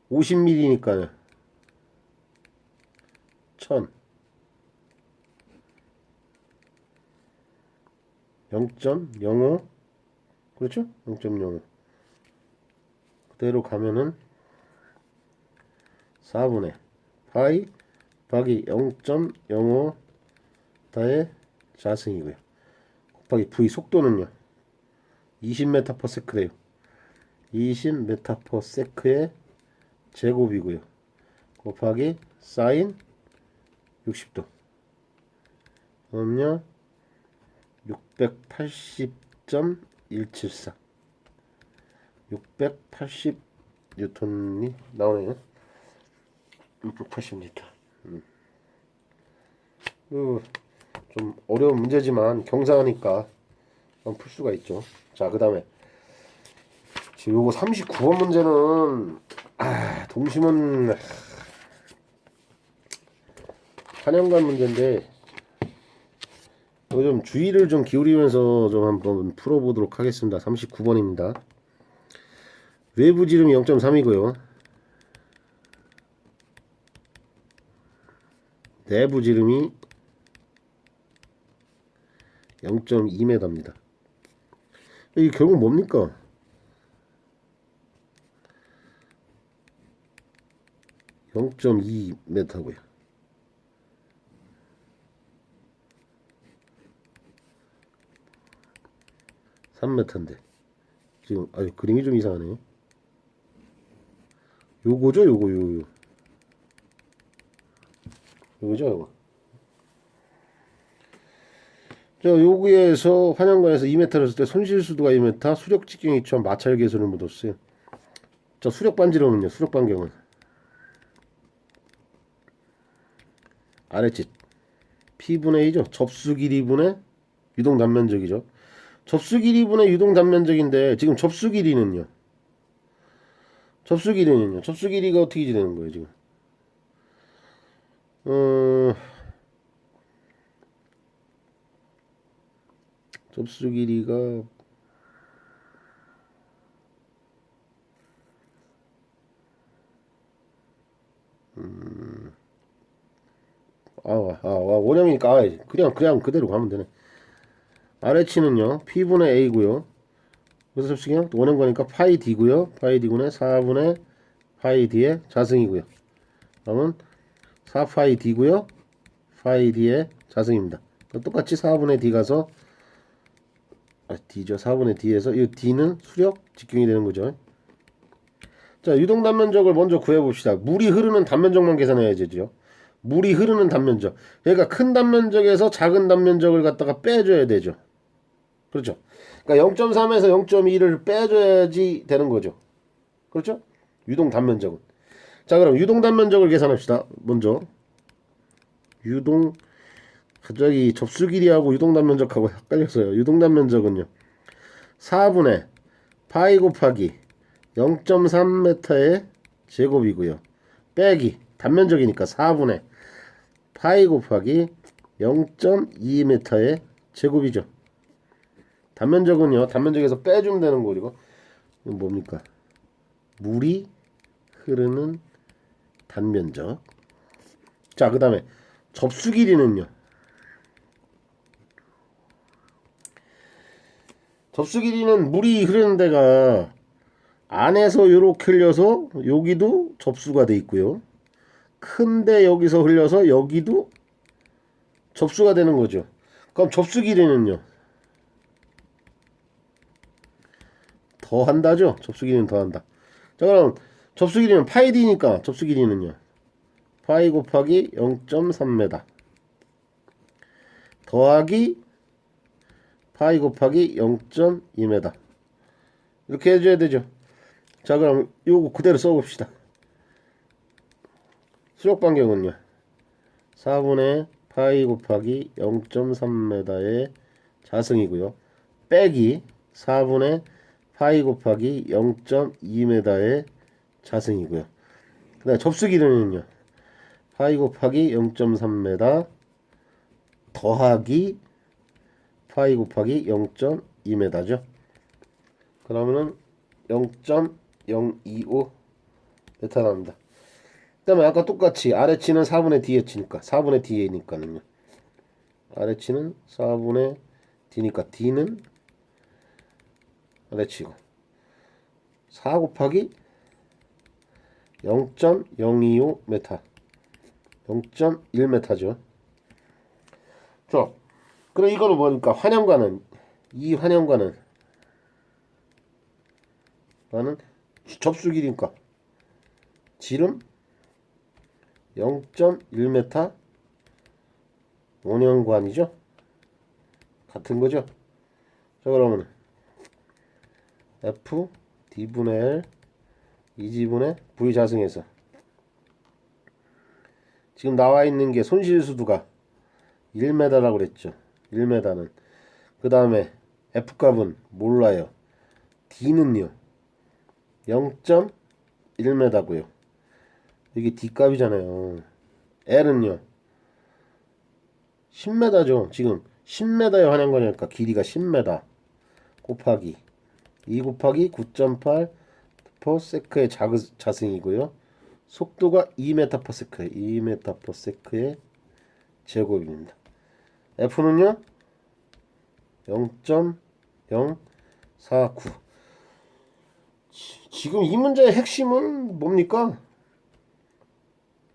S1: 50mm니까요 1000 0.05 그렇죠? 0.05 그대로 가면은 4분의 파이 곱하기 0.05 다의 자승이고요. 곱하기 V 속도는요 20m/s래요. 20m/s의 제곱이고요. 곱하기 사인 60도 그럼요 680.174 680 뉴턴이 나오네요. 680m. 좀 어려운 문제지만 경사하니까 풀 수가 있죠. 자, 그 다음에 지금 요거 39번 문제는 동심은 한영관 문제인데 이거 좀 주의를 좀 기울이면서 좀 한번 풀어보도록 하겠습니다. 39번입니다. 외부 지름이 0.3이고요. 내부 지름이 0.2m입니다. 이게 결국 뭡니까? 0.2m고요. 3m인데 지금 그림이 좀 이상하네요. 요거죠, 요거죠, 요거. 자, 여기에서 환영관에서 2m를 했을 때 손실수도가 2m, 수력 직경이 처음 마찰 개수를 묻었어요. 자, 수력 반지름은요, 수력 반경은 아래짓 P분의 A죠. 접수 길이분의 유동 단면적이죠. 접수 길이분의 유동 단면적인데 지금 접수 길이가 어떻게 되는 거예요, 지금? 접수 길이가 원형이니까 그냥 그대로 가면 되네. RH는요 P분의 A고요. 그래서 접수기는 원형 거니까 파이 D고요. 파이 D분의 4분의 파이 D의 자승이고요. 그러면 4파이 D고요. 파이 D의 자승입니다. 똑같이 4분의 D 가서 D죠. 4분의 D에서 이 D는 수력 직경이 되는 거죠. 자, 유동 단면적을 먼저 구해봅시다. 물이 흐르는 단면적만 계산해야 되죠. 물이 흐르는 단면적. 그러니까 큰 단면적에서 작은 단면적을 갖다가 빼줘야 되죠. 그렇죠. 그러니까 0.3에서 0.2를 빼줘야지 되는 거죠. 그렇죠? 유동 단면적은. 자, 그럼 유동 단면적을 계산합시다. 먼저 유동 갑자기 접수 길이하고 유동 단면적하고 헷갈렸어요. 유동 단면적은요. 4분의 파이 곱하기 0.3m의 제곱이고요. 빼기 단면적이니까 4분의 파이 곱하기 0.2m의 제곱이죠. 단면적은요. 단면적에서 빼주면 되는 거고. 이건 뭡니까? 물이 흐르는 단면적. 자, 그 다음에 접수 길이는요. 접수 길이는 물이 흐르는 데가 안에서 요렇게 흘려서 여기도 접수가 돼 있고요. 큰데 여기서 흘려서 여기도 접수가 되는 거죠. 그럼 접수 길이는요. 더 한다죠. 접수 길이는 더 한다. 자, 그럼 접수 길이는 파이 D니까 접수 길이는요. 파이 곱하기 0.3m 더하기 파이 곱하기 0.2m 이렇게 해줘야 되죠. 자, 그럼 요거 그대로 써봅시다. 수력 반경은요. 4분의 파이 곱하기 0.3m의 자승이고요. 빼기 4분의 파이 곱하기 0.2m의 자승이고요. 그 다음에 접수 길이는요. 파이 곱하기 0.3m 더하기 파이 곱하기 0.2m죠. 그러면은 0.025m 나옵니다. 그 다음에 아까 똑같이 RH는 4분의 DH니까 4분의 DA니까는요. RH는 4분의 D니까 D는 RH고 4 곱하기 0.025m 0.1m죠. 자, 그럼 이거는 뭐니까 환영과는 이 환영과는 나는 접수 길이니까 지름 0.1m 원형관이죠. 같은 거죠. 자, 그러면 F D분의 L 2지분의 V 자승에서 지금 나와 있는 게 손실수두가 1m라고 그랬죠. 1m는 그 다음에 F 값은 몰라요. D는요 0.1m고요. 이게 D 값이잖아요. L은요 10m죠. 지금 10m에 환한 거니까 길이가 10m 곱하기 2 곱하기 9.8 퍼세크의 자승이고요. 속도가 2m/s의 2m/s의 제곱입니다. F는요 0.049. 지금 이 문제의 핵심은 뭡니까?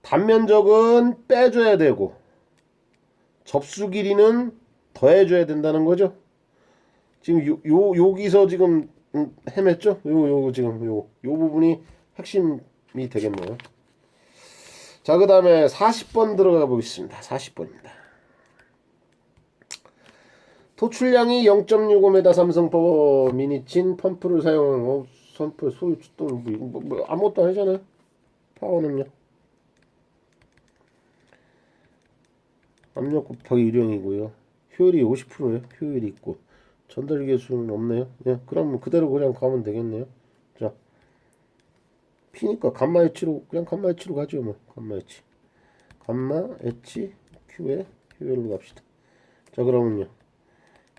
S1: 단면적은 빼줘야 되고 접수 길이는 더해줘야 된다는 거죠. 지금 여기서 지금 헤맸죠? 지금 요 부분이 핵심이 되겠네요. 자, 그 다음에 40번 들어가 보겠습니다. 40번입니다. 토출량이 0.65m 삼성 파워 미니친 펌프를 사용한 선프 소유 출동 뭐 아무것도 아니잖아요. 파워는요. 압력 곱하기 유령이고요. 효율이 50%예요. 효율이 있고 전달 계수는 없네요. 예, 그럼 그대로 그냥 가면 되겠네요. 자, P니까 감마 H로 그냥 감마 H로 가죠. 뭐 감마 H 감마 H Q에 효율로 갑시다. 자, 그러면요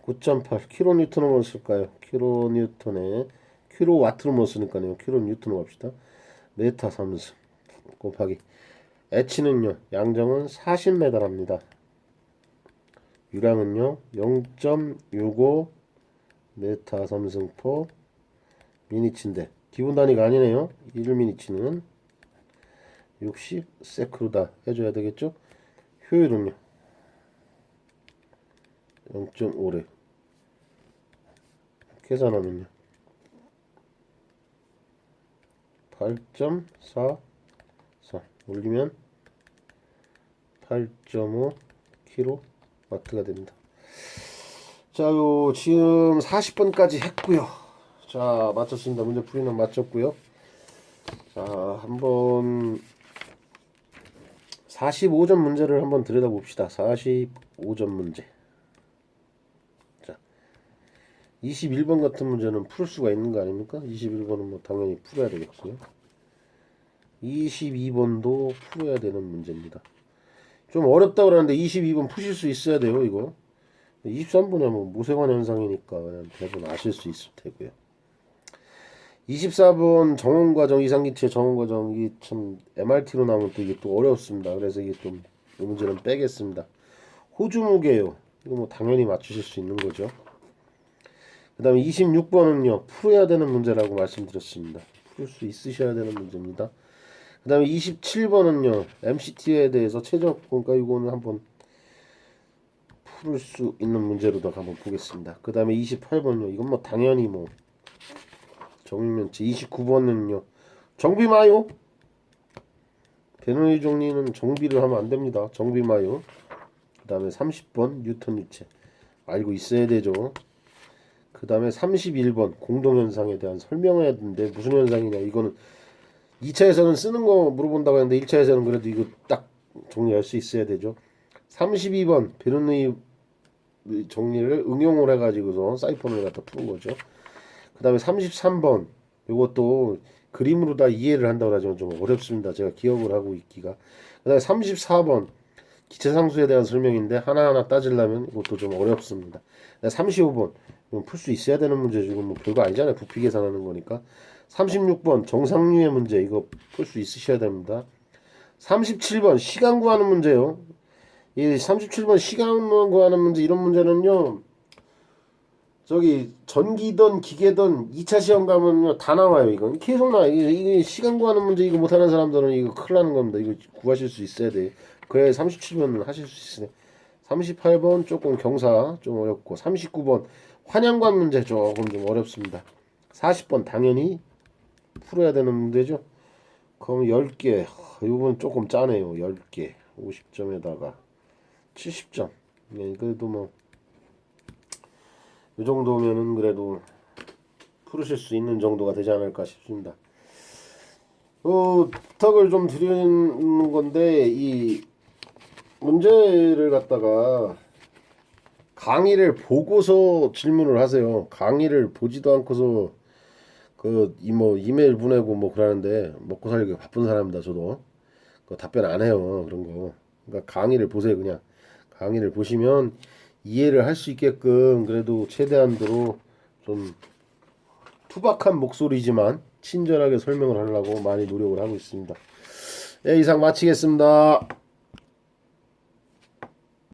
S1: 9.8 킬로뉴턴을 뭐 쓸까요? 킬로뉴턴에 킬로와트로 못 쓰니까요. 킬로뉴턴으로 합시다. 메타 삼승 곱하기 H는요. 양정은 40m랍니다. 유량은요. 0.65 메타 삼승포 미니치인데 기본 단위가 아니네요. 1미니치는 60 세크로다 해줘야 되겠죠? 효율은요. 0.5래. 계산하면요. 8.44 올리면 8.5 킬로와트가 됩니다. 자, 요 지금 40번까지 했고요. 자, 맞췄습니다. 문제 풀이는 맞췄고요. 자, 한번 45점 문제를 한번 들여다봅시다. 45점 문제. 자, 21번 같은 문제는 풀 수가 있는 거 아닙니까? 21번은 뭐 당연히 풀어야 되겠고요. 22번도 풀어야 되는 문제입니다. 좀 어렵다고 그러는데 22번 푸실 수 있어야 돼요, 이거. 23번에 뭐 모세관 현상이니까 그냥 대부분 아실 수 있을 테고요. 24번 정원과정 이상기체 정원과정 이게 참 MRT로 나오면 또 이게 또 어렵습니다. 그래서 이게 좀 이 문제는 빼겠습니다. 호주 무게요. 이거 뭐 당연히 맞추실 수 있는 거죠. 그 다음에 26번은요 풀어야 되는 문제라고 말씀드렸습니다. 풀 수 있으셔야 되는 문제입니다. 그 다음에 27번은요 MCT에 대해서 최저 그러니까 이거는 한번 풀 수 있는 문제로도 한번 보겠습니다. 그 다음에 28번요 이건 뭐 당연히 뭐 정육면체. 29번은요 정비마요. 베르누이 종리는 정비를 하면 안 됩니다. 정비마요. 그 다음에 30번 뉴턴 유체 알고 있어야 되죠. 그 다음에 31번 공동현상에 대한 설명해야 되는데 무슨 현상이냐 이거는 2차에서는 쓰는 거 물어본다고 했는데 1차에서는 그래도 이거 딱 정리할 수 있어야 되죠. 32번 베르누이 정리를 응용을 해가지고서 사이펀을 갖다 푸는 거죠. 그 다음에 33번 이것도 그림으로 다 이해를 한다고 하지만 좀 어렵습니다. 제가 기억을 하고 있기가. 그 다음에 34번 기체상수에 대한 설명인데 하나하나 따지려면 이것도 좀 어렵습니다. 35번 풀 수 있어야 되는 문제죠. 이건 뭐 별거 아니잖아요. 부피 계산하는 거니까. 36번 정상류의 문제 이거 풀 수 있으셔야 됩니다. 37번 시간 구하는 문제요. 이 37번 시간 구하는 문제 이런 문제는요. 저기 전기든 기계든 2차 시험 가면요 다 나와요. 이건 계속 나와요. 이게 시간 구하는 문제 이거 못하는 사람들은 이거 큰일 나는 겁니다. 이거 구하실 수 있어야 돼. 그래야 37번은 하실 수 있어요. 38번 조금 경사 좀 어렵고 39번 환영관 문제 조금 좀 어렵습니다. 40번 당연히 풀어야 되는 문제죠. 그럼 10개 이건 조금 짜네요. 10개 50점에다가 70점. 네, 그래도 뭐 이 정도면은 그래도 풀으실 수 있는 정도가 되지 않을까 싶습니다. 부탁을 좀 드리는 건데 이 문제를 갖다가 강의를 보고서 질문을 하세요. 강의를 보지도 않고서 그 뭐 이메일 보내고 뭐 그러는데 먹고 살기 바쁜 사람입니다. 저도 그 답변 안 해요. 그런 거. 그러니까 강의를 보세요. 그냥 강의를 보시면 이해를 할 수 있게끔 그래도 최대한도로 좀 투박한 목소리지만 친절하게 설명을 하려고 많이 노력을 하고 있습니다. 네, 이상 마치겠습니다.